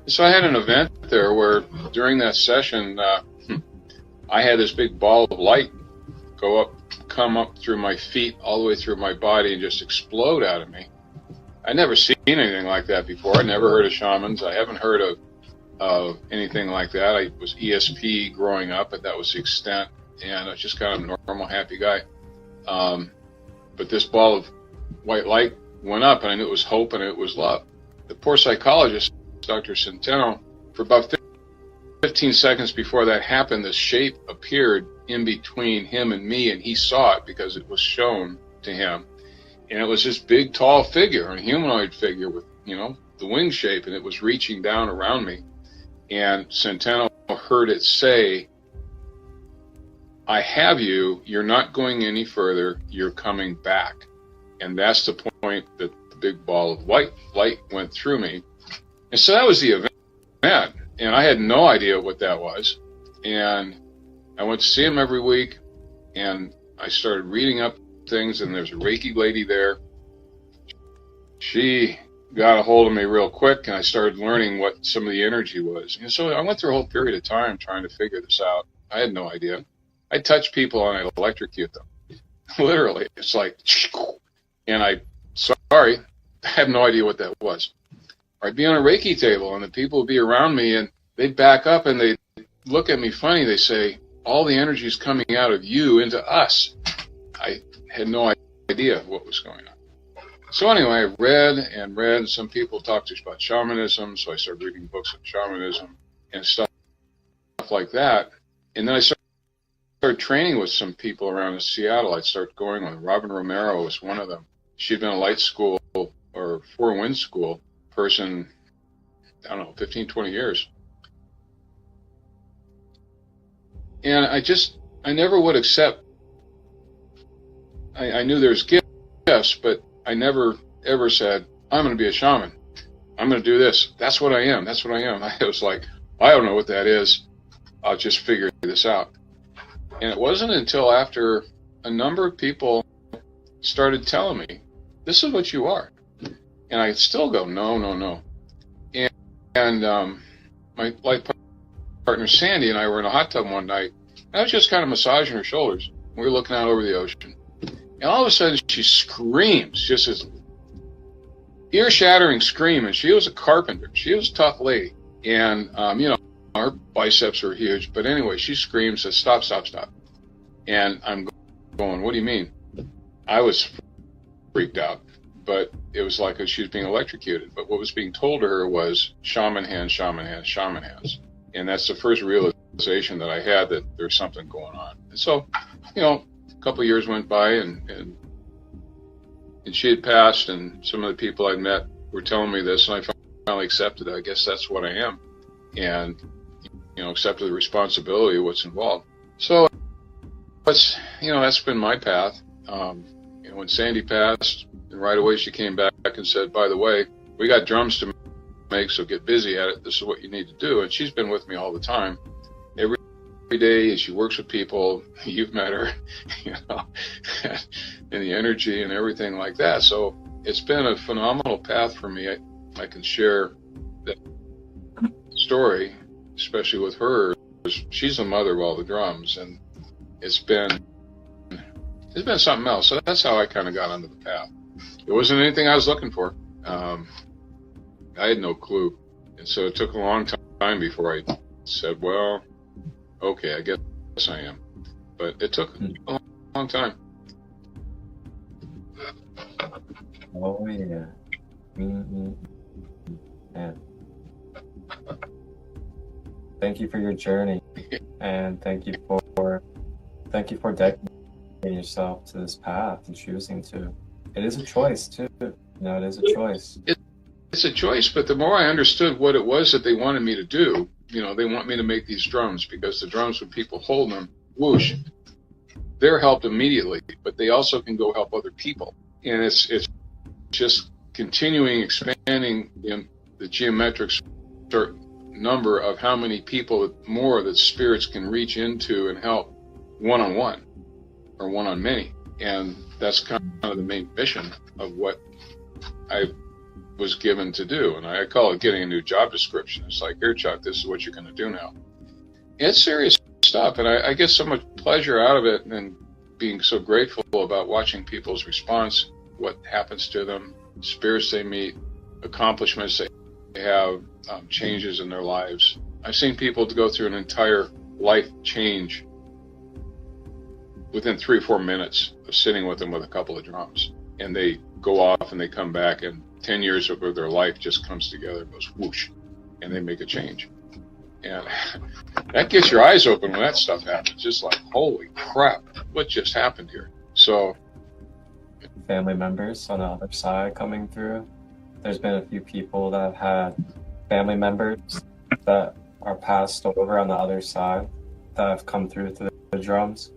So I had an event there where during that session, I had this big ball of light come up through my feet, all the way through my body, and just explode out of me. I'd never seen anything like that before. I never heard of shamans. I haven't heard of anything like that. I was ESP growing up, but that was the extent, and I was just kind of a normal, happy guy. But this ball of white light went up, and I knew it was hope and it was love. The poor psychologist, Dr. Centeno, for about 15 seconds before that happened, this shape appeared in between him and me, and he saw it because it was shown to him. And it was this big, tall figure, a humanoid figure with, you know, the wing shape, and it was reaching down around me. And Centeno heard it say, I have you, you're not going any further, you're coming back. And that's the point that the big ball of light went through me. And so that was the event. And I had no idea what that was. And I went to see him every week, and I started reading up things, and there's a Reiki lady there. She got a hold of me real quick, and I started learning what some of the energy was. And so I went through a whole period of time trying to figure this out. I had no idea. I touch people and I electrocute them. Literally. It's like, and I have no idea what that was. Or I'd be on a Reiki table and the people would be around me and they'd back up and they'd look at me funny. They say, all the energy is coming out of you into us. I had no idea what was going on. So anyway, I read and read. Some people talked to us about shamanism, so I started reading books on shamanism and stuff like that. And then I started training with some people around in Seattle. I'd start going with Robin Romero was one of them. She'd been a light school or Four Winds school person, I don't know, 15, 20 years. And I never would accept, I knew there's gifts, but I never ever said, I'm going to be a shaman. I'm going to do this. That's what I am. That's what I am. I was like, I don't know what that is. I'll just figure this out. And it wasn't until after a number of people started telling me, this is what you are. And I still go, no. And my life partner Sandy and I were in a hot tub one night. And I was just kind of massaging her shoulders. We were looking out over the ocean. And all of a sudden she screams, just this ear-shattering scream. And she was a carpenter. She was a tough lady. And, her biceps are huge. But anyway, she screams, says, stop. And I'm going, what do you mean? I was freaked out. But it was like she was being electrocuted. But what was being told to her was shaman hands, shaman hands, shaman hands. And that's the first realization that I had that there's something going on. And so, a couple of years went by and she had passed, and some of the people I'd met were telling me this, and I finally accepted it. I guess that's what I am. And, accepted the responsibility of what's involved. So, that's been my path. When Sandy passed, and right away she came back and said, by the way, we got drums to make, so get busy at it. This is what you need to do. And she's been with me all the time. Every day she works with people. You've met her, and the energy and everything like that. So it's been a phenomenal path for me. I can share that story, especially with her. She's the mother of all the drums, and it's been something else. So that's how I kind of got onto the path. It wasn't anything I was looking for. I had no clue. And so it took a long time before I said, well, okay, I guess I am. But it took a long time. Oh, yeah. Yeah. Thank you for your journey. And thank you for dedicating yourself to this path and choosing to. It is a choice, too. It is a choice. It's a choice, but the more I understood what it was that they wanted me to do, they want me to make these drums because the drums, when people hold them, whoosh, they're helped immediately, but they also can go help other people. And it's just continuing expanding in the geometric number of how many people more that spirits can reach into and help one-on-one or one-on-many. And that's kind of the main mission of what I was given to do. And I call it getting a new job description. It's like, here, Chuck, this is what you're going to do now. It's serious stuff. And I get so much pleasure out of it and being so grateful about watching people's response, what happens to them, spirits they meet, accomplishments they have, changes in their lives. I've seen people to go through an entire life change within 3 or 4 minutes of sitting with them with a couple of drums. And they go off and they come back, and 10 years of their life just comes together, goes whoosh, and they make a change. And that gets your eyes open when that stuff happens. Just like, holy crap, what just happened here? So, family members on the other side coming through. There's been a few people that have had family members that are passed over on the other side that have come through the drums.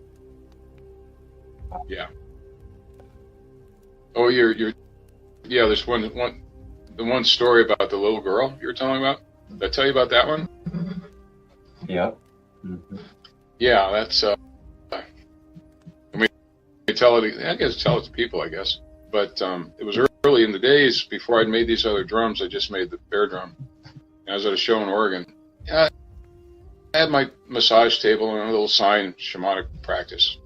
Yeah. Oh, you're. Yeah, there's the one story about the little girl you were telling about. Did I tell you about that one? Yeah. Mm-hmm. Yeah, that's. I mean, tell it. I guess tell it to people, I guess. But it was early in the days before I'd made these other drums. I just made the bear drum. And I was at a show in Oregon. I had my massage table and a little sign, shamanic practice.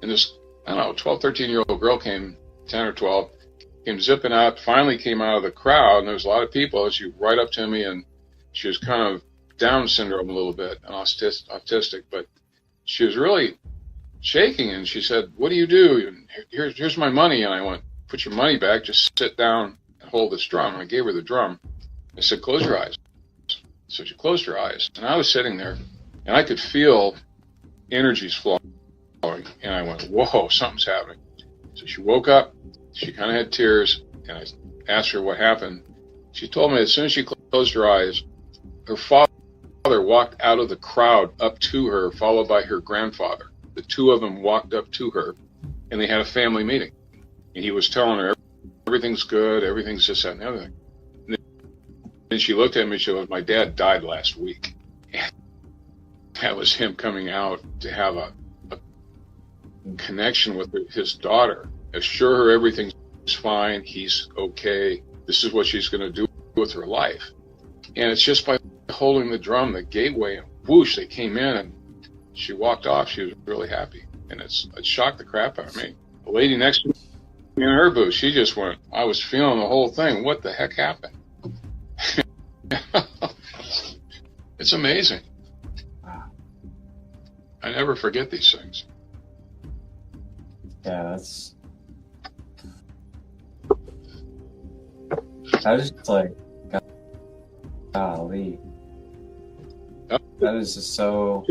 And this, I don't know, 12, 13-year-old girl came, 10 or 12, came zipping out, finally came out of the crowd, and there was a lot of people. And she right up to me, and she was kind of Down syndrome a little bit, and autistic, but she was really shaking, and she said, "What do you do?" And here's my money. And I went, "Put your money back, just sit down and hold this drum." And I gave her the drum. I said, "Close your eyes." So she closed her eyes, and I was sitting there, and I could feel energies flowing, and I went, "Whoa, something's happening." So she woke up, she kind of had tears, and I asked her what happened. She told me as soon as she closed her eyes, her father walked out of the crowd up to her, followed by her grandfather. The two of them walked up to her, and they had a family meeting. And he was telling her, everything's good, everything's this, that, and everything. And then she looked at me and she goes, "My dad died last week." And that was him coming out to have a connection with his daughter, assure her everything's fine, he's okay, this is what she's going to do with her life. And it's just by holding the drum, the gateway, and whoosh, they came in, and she walked off. She was really happy, and it shocked the crap out of me. The lady next to me in her booth, she just went, I was feeling the whole thing. What the heck happened? It's amazing. I never forget these things. Yeah, I was just like, golly. That is just so...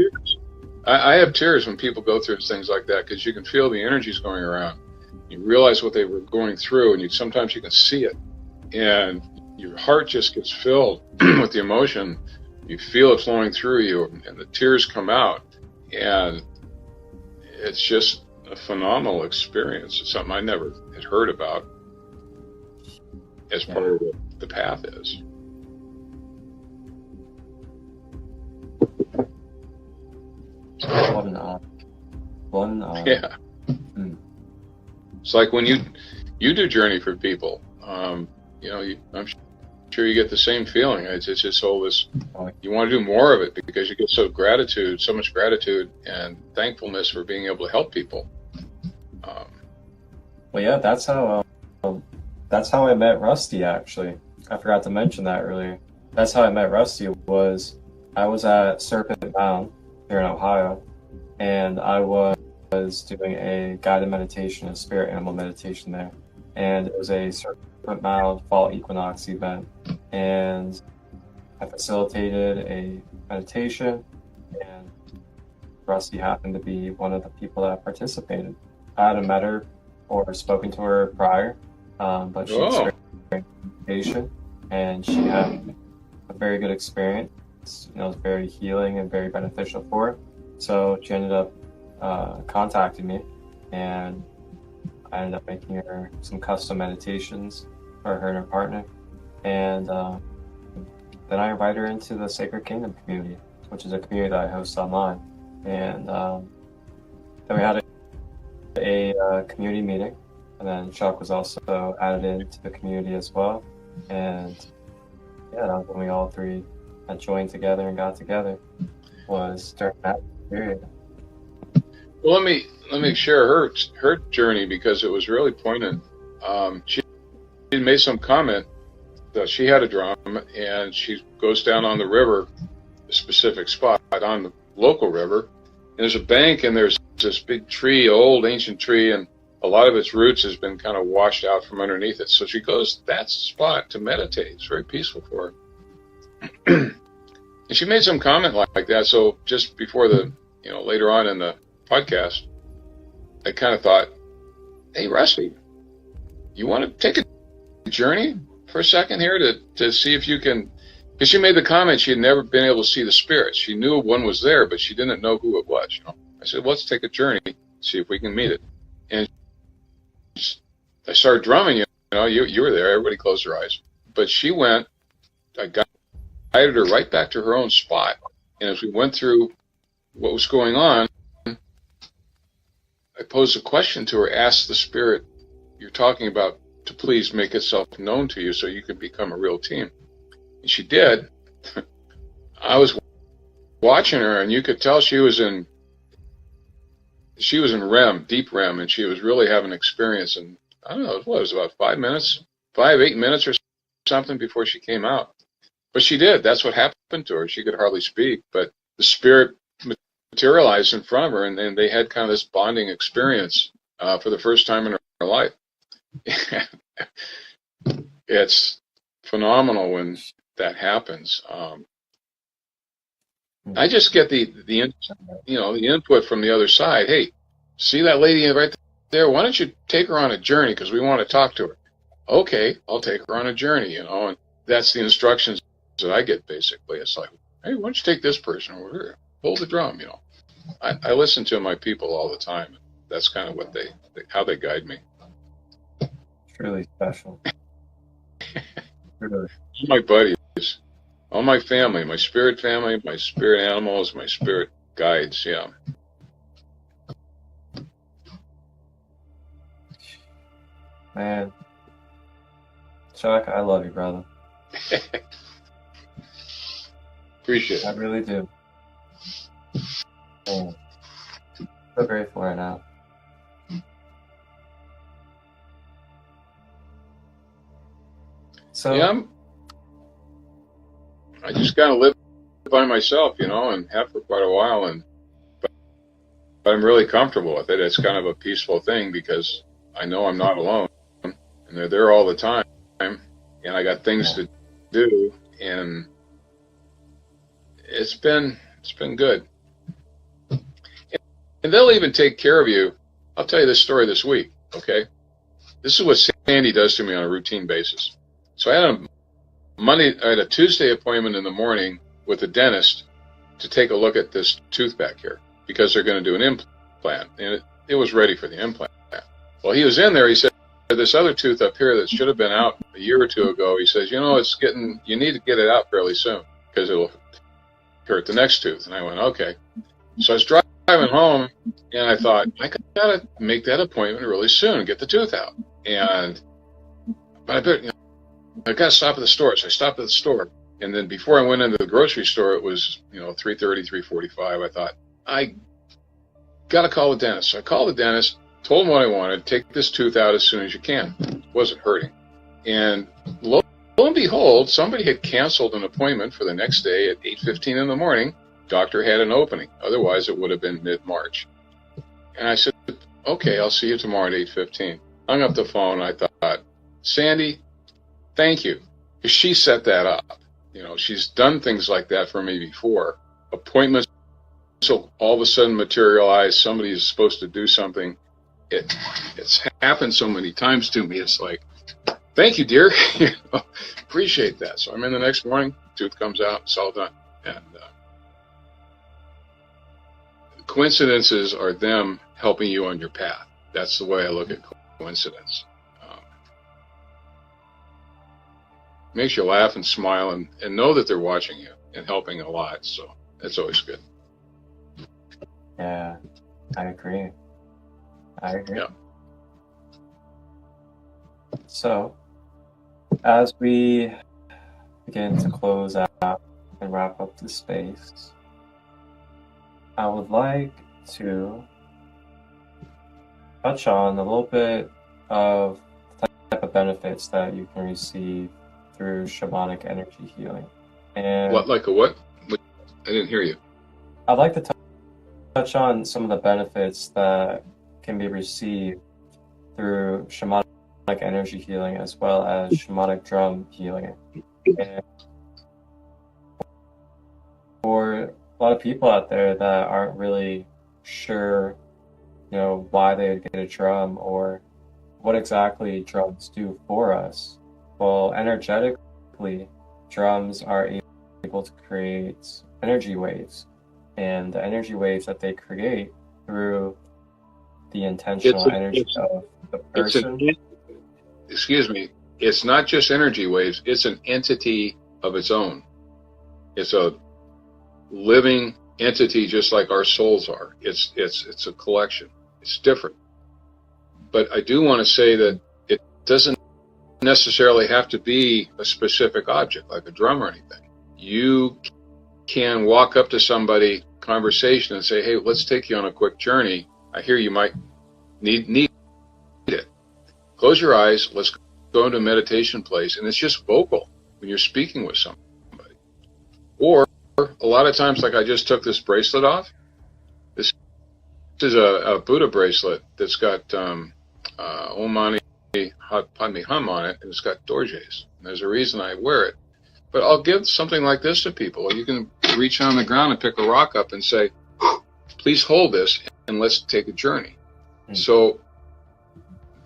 I have tears when people go through things like that, because you can feel the energies going around. You realize what they were going through, and sometimes you can see it. And your heart just gets filled with the emotion. You feel it flowing through you, and the tears come out. And it's just a phenomenal experience. It's something I never had heard about as part of what the path is. What an honor. Yeah. It's like when you do Journey for people, I'm sure you get the same feeling. It's just all this, you want to do more of it because you get so much gratitude and thankfulness for being able to help people. Well, yeah, that's how I met Rusty, actually. I forgot to mention that earlier. That's how I met Rusty. I was at Serpent Mound here in Ohio, and I was doing a guided meditation, a spirit animal meditation there. And it was a Serpent Mound fall equinox event. And I facilitated a meditation, and Rusty happened to be one of the people that participated. I hadn't met her or spoken to her prior, but she was very patient, and she had a very good experience. It was very healing and very beneficial for her. So she ended up contacting me, and I ended up making her some custom meditations for her and her partner. And then I invited her into the Sacred Kingdom community, which is a community that I host online. And then we had a community meeting, and then Chuck was also added into the community as well. And yeah, that was when we all three had joined together and got together, was during that period. Well, let me share her journey, because it was really poignant. She made some comment that she had a drum, and she goes down on the river, a specific spot on the local river, and there's a bank, and there's this big tree, old ancient tree, and a lot of its roots has been kind of washed out from underneath it. So she goes to that spot to meditate. It's very peaceful for her. And she made some comment like that. So just before later on in the podcast, I kind of thought, hey, Rusty, you want to take a journey for a second here to see if you can, because she made the comment she had never been able to see the spirits. She knew one was there, but she didn't know who it was. I said, let's take a journey, see if we can meet it. And I started drumming, you know, you were there, everybody closed their eyes. But she went, I guided her right back to her own spot. And as we went through what was going on, I posed a question to her, asked the spirit you're talking about to please make itself known to you so you could become a real team. And she did. I was watching her, and you could tell she was in REM, deep REM, and she was really having an experience. And I don't know, it was about 8 minutes or something before she came out. But she did. That's what happened to her. She could hardly speak, but the spirit materialized in front of her, and then they had kind of this bonding experience for the first time in her life. It's phenomenal when that happens. I just get the input from the other side. Hey, see that lady right there? Why don't you take her on a journey, because we want to talk to her. Okay, I'll take her on a journey, you know, and that's the instructions that I get basically. It's like, hey, why don't you take this person over here? Hold the drum, you know. I listen to my people all the time. That's kind of what how they guide me. Truly special. Truly. My buddies, all my family, my spirit animals, my spirit guides, yeah. Man, Chuck, I love you, brother. Appreciate it. I really do. Man, so grateful right now. So yeah, I just kind of live by myself, you know, and have for quite a while, but I'm really comfortable with it. It's kind of a peaceful thing because I know I'm not alone, and they're there all the time, and I got things to do, and it's been good. And they'll even take care of you. I'll tell you this story this week, okay? This is what Sandy does to me on a routine basis. So I had a Tuesday appointment in the morning with the dentist to take a look at this tooth back here because they're going to do an implant, and it was ready for the implant. Well, he was in there. He said, this other tooth up here that should have been out a year or two ago, he says, you know, you need to get it out fairly soon because it'll hurt the next tooth. And I went, okay. So I was driving home, and I thought, I got to make that appointment really soon and get the tooth out. But I better, you know, I got to stop at the store. So I stopped at the store. And then before I went into the grocery store, it was, you know, 3:30, 3:45. I thought, I got to call the dentist. So I called the dentist, told him what I wanted, take this tooth out as soon as you can. It wasn't hurting. And lo and behold, somebody had canceled an appointment for the next day at 8:15 in the morning. Doctor had an opening. Otherwise, it would have been mid-March. And I said, okay, I'll see you tomorrow at 8:15. Hung up the phone. I thought, Sandy, thank you. Because she set that up. You know, she's done things like that for me before. Appointments, so all of a sudden materialize. Somebody is supposed to do something. It's happened so many times to me. It's like, thank you, dear. You know, appreciate that. So I'm in the next morning. Tooth comes out. It's all done. And coincidences are them helping you on your path. That's the way I look at coincidence. Makes you laugh and smile and know that they're watching you and helping a lot. So that's always good. Yeah, I agree. Yeah. So, as we begin to close out and wrap up the space, I would like to touch on a little bit of the type of benefits that you can receive through shamanic energy healing. And what, like a what? I didn't hear you. I'd like to touch on some of the benefits that can be received through shamanic energy healing as well as shamanic drum healing. And for a lot of people out there that aren't really sure, you know, why they would get a drum or what exactly drums do for us. Well, energetically, drums are able to create energy waves, and the energy waves that they create through the intentional energy of the person. Excuse me. It's not just energy waves. It's an entity of its own. It's a living entity, just like our souls are. It's a collection. It's different. But I do want to say that it doesn't necessarily have to be a specific object, like a drum or anything. You can walk up to somebody, conversation, and say, hey, let's take you on a quick journey. I hear you might need it. Close your eyes. Let's go into a meditation place. And it's just vocal when you're speaking with somebody. Or a lot of times, like I just took this bracelet off. This is a Buddha bracelet that's got Om Mani Padme Hum on it, and it's got dorjes. And there's a reason I wear it. But I'll give something like this to people. You can reach on the ground and pick a rock up and say, please hold this and let's take a journey. So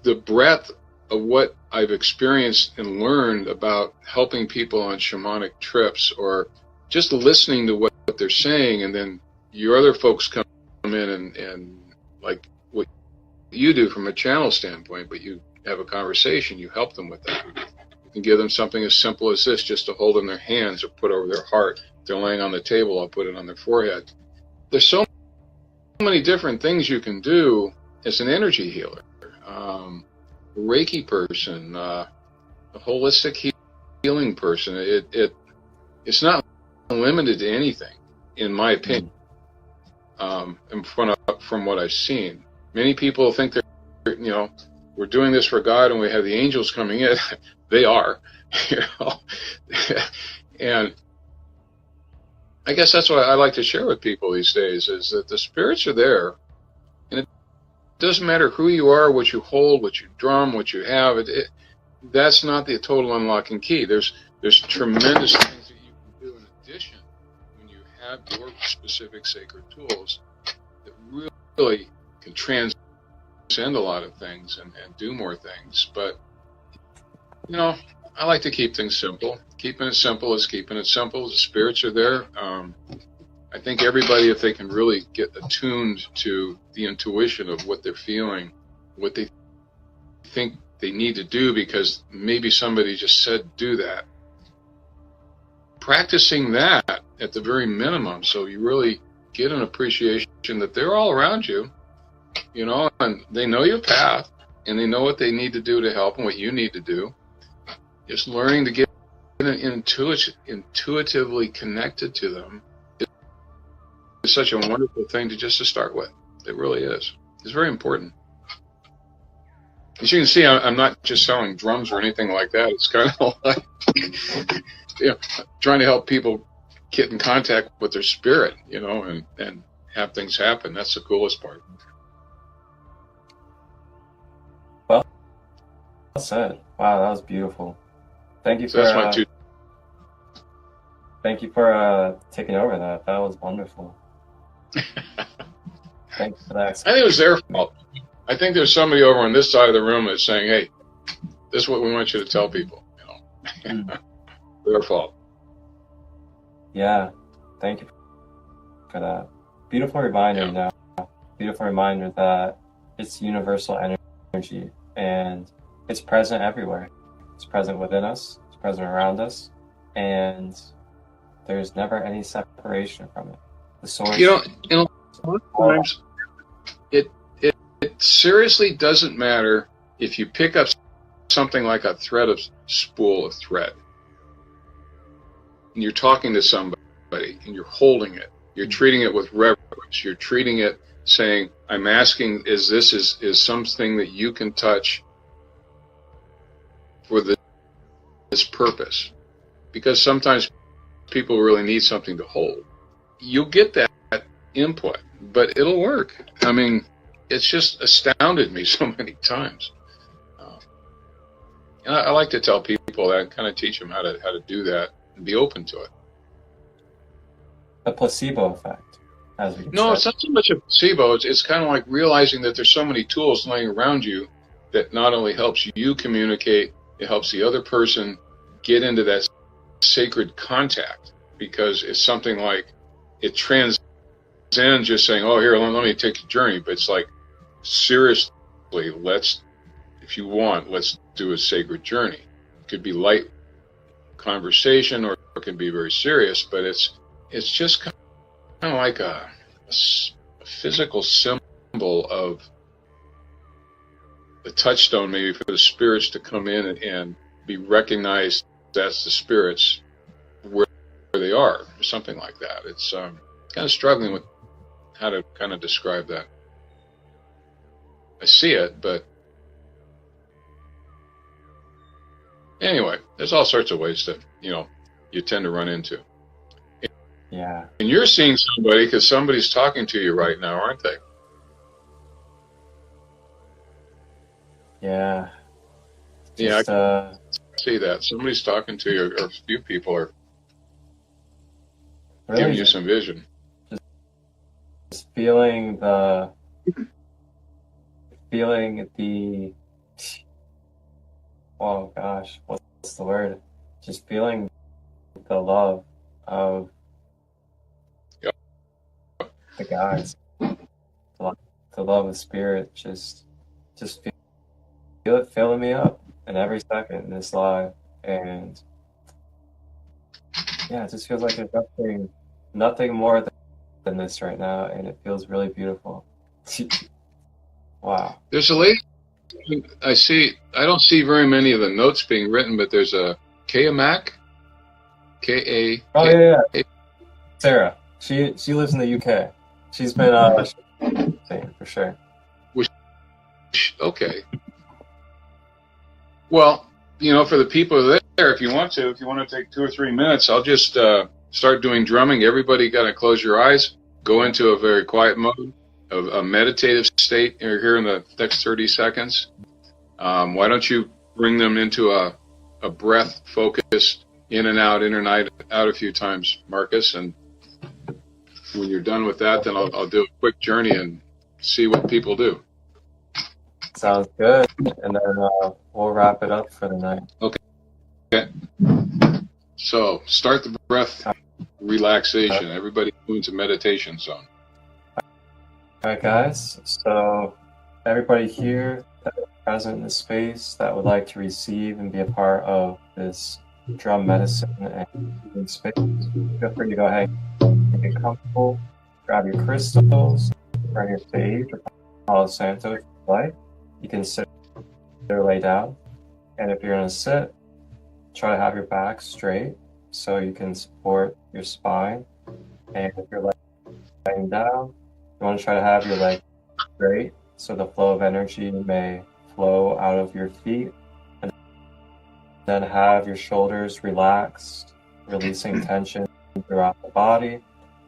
the breadth of what I've experienced and learned about helping people on shamanic trips, or just listening to what they're saying, and then your other folks come in and like what you do from a channel standpoint, but you have a conversation, you help them with that. You can give them something as simple as this, just to hold in their hands or put over their heart. If they're laying on the table, I'll put it on their forehead. There's so many different things you can do as an energy healer. Reiki person, a holistic healing person. It's not limited to anything, in my opinion. And from what I've seen, many people think they're, we're doing this for God and we have the angels coming in. They are, and I guess that's what I like to share with people these days, is that the spirits are there, and it doesn't matter who you are, what you hold, what you drum, what you have. That's not the total unlocking key. There's tremendous things that you can do in addition when you have your specific sacred tools that really can transcend a lot of things and do more things. But I like to keep things simple. Keeping it simple is keeping it simple. The spirits are there. I think everybody, if they can really get attuned to the intuition of what they're feeling, what they think they need to do, because maybe somebody just said do that, practicing that at the very minimum, so you really get an appreciation that they're all around you, and they know your path, and they know what they need to do to help and what you need to do. Just learning to get intuitively connected to them is such a wonderful thing to start with. It really is. It's very important. As you can see, I'm not just selling drums or anything like that. It's kind of like trying to help people get in contact with their spirit, and have things happen. That's the coolest part. Well said. Wow, that was beautiful. Thank you for thank you for taking over that. That was wonderful. Thanks for that. I think it was their fault. I think there's somebody over on this side of the room that's saying, hey, this is what we want you to tell people. Their fault. Yeah, thank you for that. Beautiful reminder now. Beautiful reminder that it's universal energy, and it's present everywhere. It's present within us, it's present around us, and there's never any separation from it. The source. A lot of times, it seriously doesn't matter if you pick up something like a spool of thread, and you're talking to somebody, and you're holding it. You're treating it with reverence. You're treating it saying, I'm asking, is something that you can touch for this purpose? Because sometimes people really need something to hold. You'll get that input, but it'll work. I mean, it's just astounded me so many times. And I like to tell people that, and kind of teach them how to do that and be open to it. A placebo effect, as we No, said. it's not so much a placebo. It's kind of like realizing that there's so many tools laying around you that not only helps you communicate, it helps the other person get into that sacred contact, because it's something like it transcends just saying, oh, here, let me take a journey. But it's like seriously, if you want, let's do a sacred journey. It could be light conversation, or it can be very serious, but it's just kind of like a physical symbol of the touchstone, maybe for the spirits to come in and be recognized as the spirits where they are, or something like that. It's kind of struggling with how to kind of describe that. I see it, but anyway, there's all sorts of ways that, you tend to run into. Yeah. And you're seeing somebody because somebody's talking to you right now, aren't they? Yeah. Yeah, I can see that. Somebody's talking to you, or a few people are really giving you some vision. Just feeling the, oh gosh, what's the word? Just feeling the love of the guys, the love of spirit, just feel it filling me up in every second in this live. And yeah, it just feels like there's nothing more than this right now, and it feels really beautiful. Wow. There's a lady I don't see very many of the notes being written, but there's a cAmac, K-A. Oh yeah. Sarah. She lives in the UK. She's been for sure. Okay. Well, for the people there, if you want to take 2 or 3 minutes, I'll just start doing drumming. Everybody got to close your eyes, go into a very quiet mode, of a meditative state here in the next 30 seconds. Why don't you bring them into a breath focus, in and out a few times, Marcus, and when you're done with that, then I'll do a quick journey and see what people do. Sounds good. And then we'll wrap it up for the night. Okay. So start the breath relaxation. Everybody move into meditation zone. All right, guys. So everybody here that is present in the space that would like to receive and be a part of this drum medicine and healing space, feel free to go ahead and get comfortable. Grab your crystals, turn your sage or Palo Santo if you like. You can sit or lay down. And if you're going to sit, try to have your back straight so you can support your spine. And if you're laying down, you want to try to have your leg straight so the flow of energy may flow out of your feet. And then have your shoulders relaxed, releasing tension throughout the body.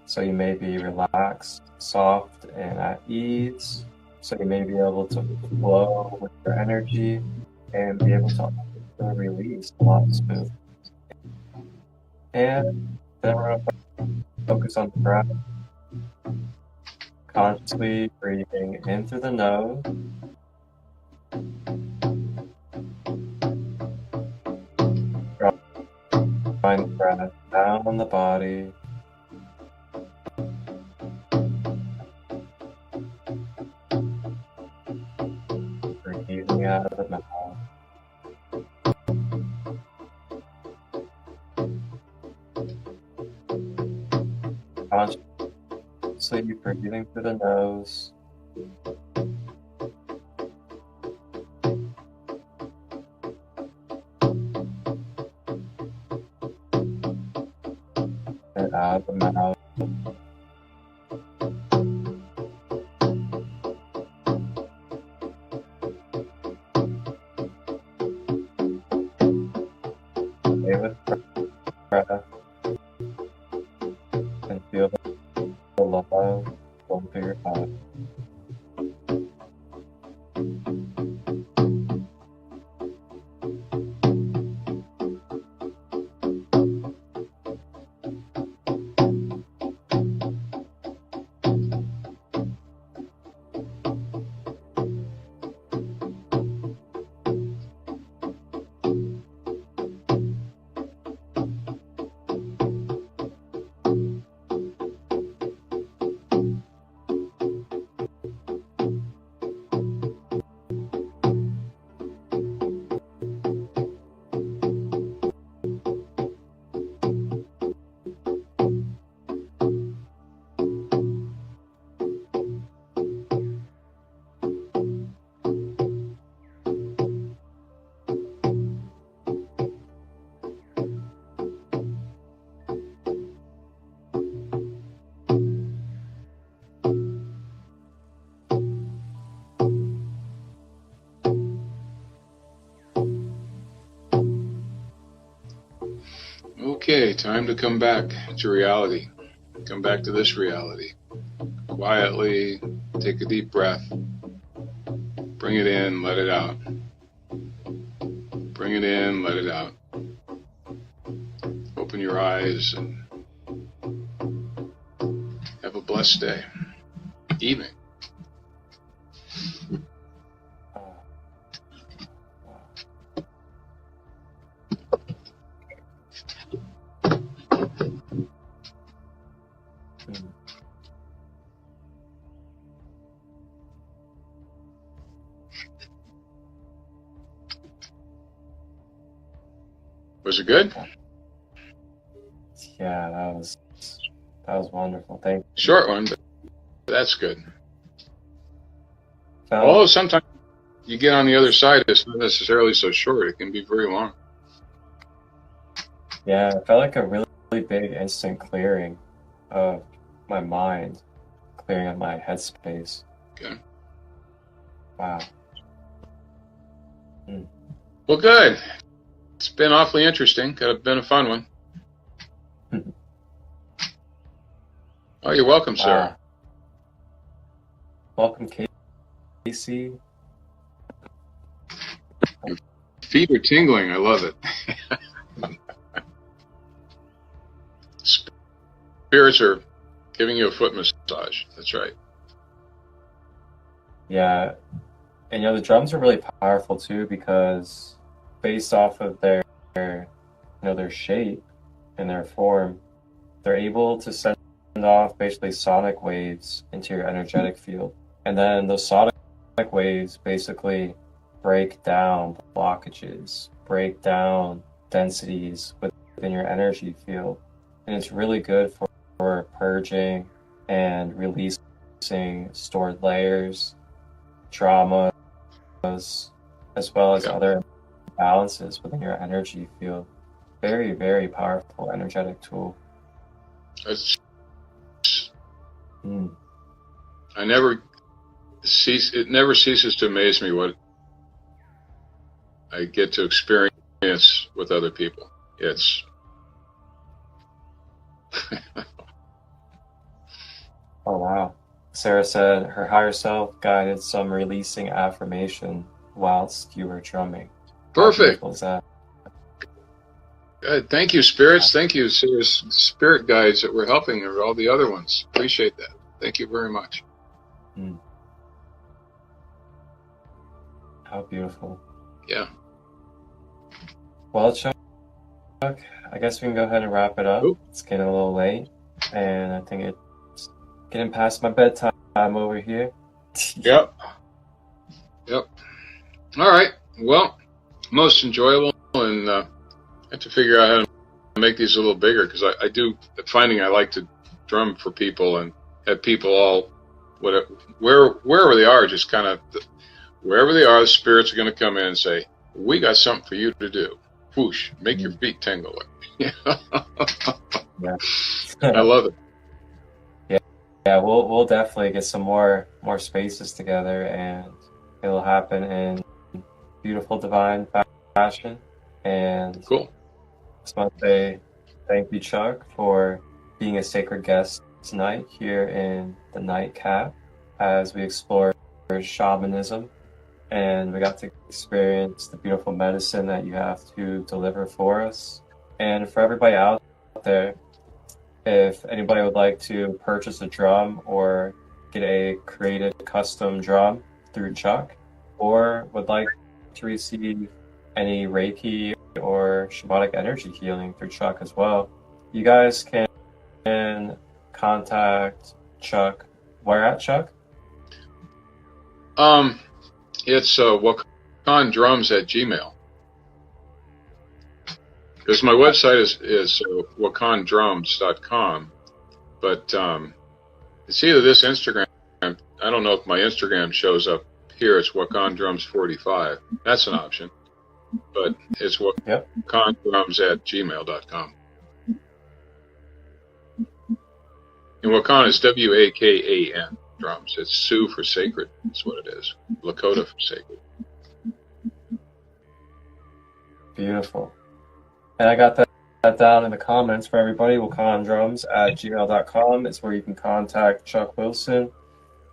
So you may be relaxed, soft, and at ease. So you may be able to flow with your energy and be able to release a lot smooth. And then we're going to focus on the breath. Consciously breathing in through the nose. Drawing the breath down the body. Breathing out of the mouth. Consciously breathing through the nose. And out of the mouth. Stay with breath. And feel the love going through your body. Okay, time to come back to reality. Come back to this reality. Quietly, take a deep breath. Bring it in, let it out. Bring it in, let it out. Open your eyes and have a blessed day. Evening. Was it good? Yeah, that was wonderful. Thank you. Short one, but that's good. Felt, Although sometimes you get on the other side, it's not necessarily so short. It can be very long. yeah, it felt like a really, really big instant clearing of my mind, clearing of my headspace. Okay. Wow. Well, good. It's been awfully interesting. Been a fun one. Oh, you're welcome, Sarah. Welcome, Casey. Your feet are tingling. I love it. Spirits are giving you a foot massage. That's right. Yeah, and the drums are really powerful too, because based off of their shape and their form, they're able to send off basically sonic waves into your energetic field, and then those sonic waves basically break down blockages, break down densities within your energy field, and it's really good for purging and releasing stored layers, traumas, as well as other imbalances within your energy field. Very, very powerful energetic tool. It never ceases to amaze me what I get to experience with other people. It's Oh wow. Sarah said her higher self guided some releasing affirmation whilst you were drumming. perfect. How beautiful is that? Good. Thank you, spirits. Thank you, Sarah's spirit guides that were helping her, all the other ones. Appreciate that. Thank you very much. How beautiful. Yeah. Well, Chuck, I guess we can go ahead and wrap it up. Ooh. It's getting a little late, and I think it's getting past my bedtime over here. Yep. All right. Well, most enjoyable, and I have to figure out how to make these a little bigger, because I do finding I like to drum for people and have people all wherever they are, just kind of wherever they are, the spirits are going to come in and say, "We got something for you to do." Whoosh! Make your feet tingle. Yeah. I love it. Yeah, we'll definitely get some more spaces together, and it'll happen in beautiful divine fashion. And Cool. I just want to say thank you, Chuck, for being a sacred guest tonight here in the NiGhT cAp as we explore shamanism, and we got to experience the beautiful medicine that you have to deliver for us. And for everybody out there, if anybody would like to purchase a drum or get a created custom drum through Chuck, or would like to receive any Reiki or shamanic energy healing through Chuck as well, you guys can contact Chuck. Where at, Chuck? It's wakandrums@gmail. Because my website is wakandrums.com, but it's either this Instagram. I don't know if my Instagram shows up here. It's wakandrums45. That's an option, but it's wakandrums@gmail.com. And Wakan is WAKAN drums. It's Sioux for sacred. That's what it is. Lakota for sacred. Beautiful. And I got that down in the comments for everybody. wakandrums@gmail.com is where you can contact Chuck Wilson,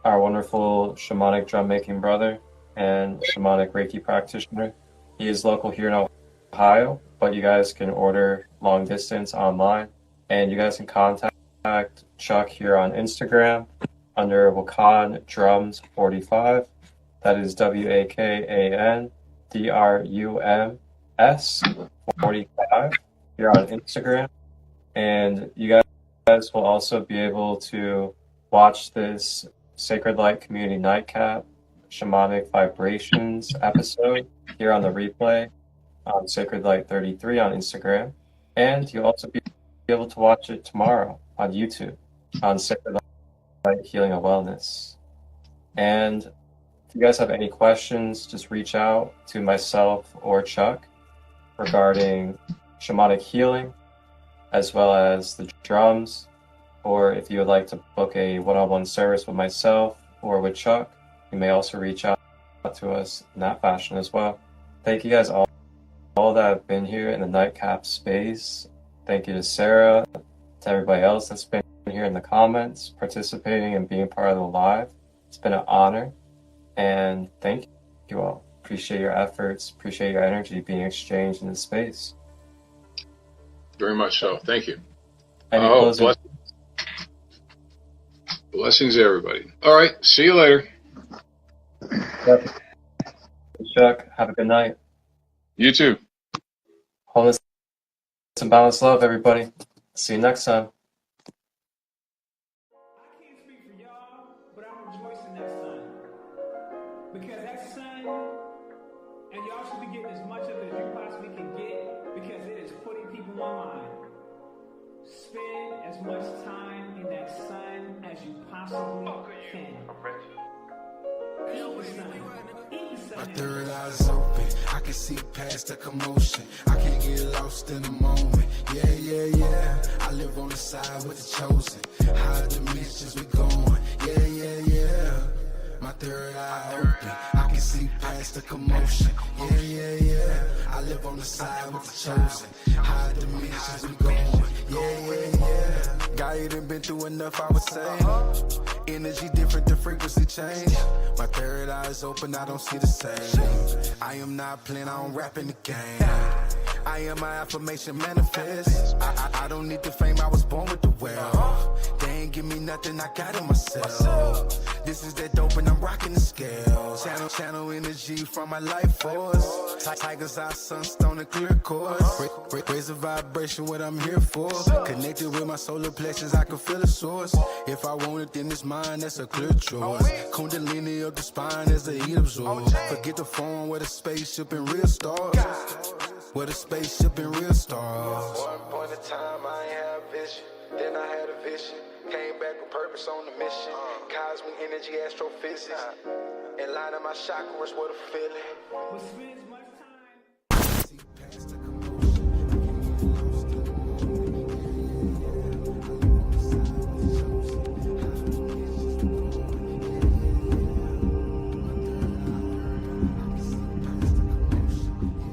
our wonderful shamanic drum making brother and shamanic Reiki practitioner. He is local here in Ohio, but you guys can order long distance online, and you guys can contact Chuck here on Instagram under Wakan Drums 45. That is WAKANDRUMS 45 here on Instagram. And you guys will also be able to watch this SaCrEd LiGhT Community Nightcap Shamanic Vibrations episode here on the replay on SaCrEd LiGhT 33 on Instagram. And you'll also be able to watch it tomorrow on YouTube on SaCrEd LiGhT Healing and Wellness. And if you guys have any questions, just reach out to myself or Chuck regarding shamanic healing, as well as the drums, or if you would like to book a one-on-one service with myself or with Chuck, you may also reach out to us in that fashion as well. Thank you guys all that have been here in the Nightcap space. Thank you to Sarah, to everybody else that's been here in the comments, participating and being part of the live. It's been an honor, and thank you all. Appreciate your efforts, appreciate your energy being exchanged in this space. Very much so. Thank you. Blessings, everybody. All right. See you later. Yep. Chuck, have a good night. You too. Wholeness and balanced love, everybody. See you next time. I can't speak for y'all, but I'm rejoicing that sun. Because that sun, and y'all should be getting as much of it as you possibly can get, because it is putting people online. Spend as much time in that sun as you possibly can. Eat the sun. Eat the sun. My third eye's open, I can see past the commotion. I can't get lost in the moment. Yeah, yeah, yeah. I live on the side with the chosen. High dimensions we going. Yeah, yeah, yeah. My third eye open, I can see past the commotion. Yeah, yeah, yeah. I live on the side with the chosen. High dimensions we going. Yeah, yeah, yeah. Guy done been through enough, I would say. Energy different, the frequency change. My third eye is open, I don't see the same. I am not playing, I don't rap in the game. I am my affirmation manifest. I don't need the fame, I was born with the wealth. They ain't give me nothing, I got it myself. This is that dope and I'm rocking the scales. Channel energy from my life force. Tiger's eye, sunstone and clear course. Raise the vibration, what I'm here for. Connected with my solar plexus, I can feel the source. If I want it, then it's mine, that's a clear choice. Kundalini up the spine as the heat absorbs. Forget the phone with a spaceship and real stars. With a spaceship and real stars. One point in time, I ain't had vision. Then I had a vision. Came back with purpose on the mission. Cosmic energy, astrophysics. And line of my chakras, what a feeling.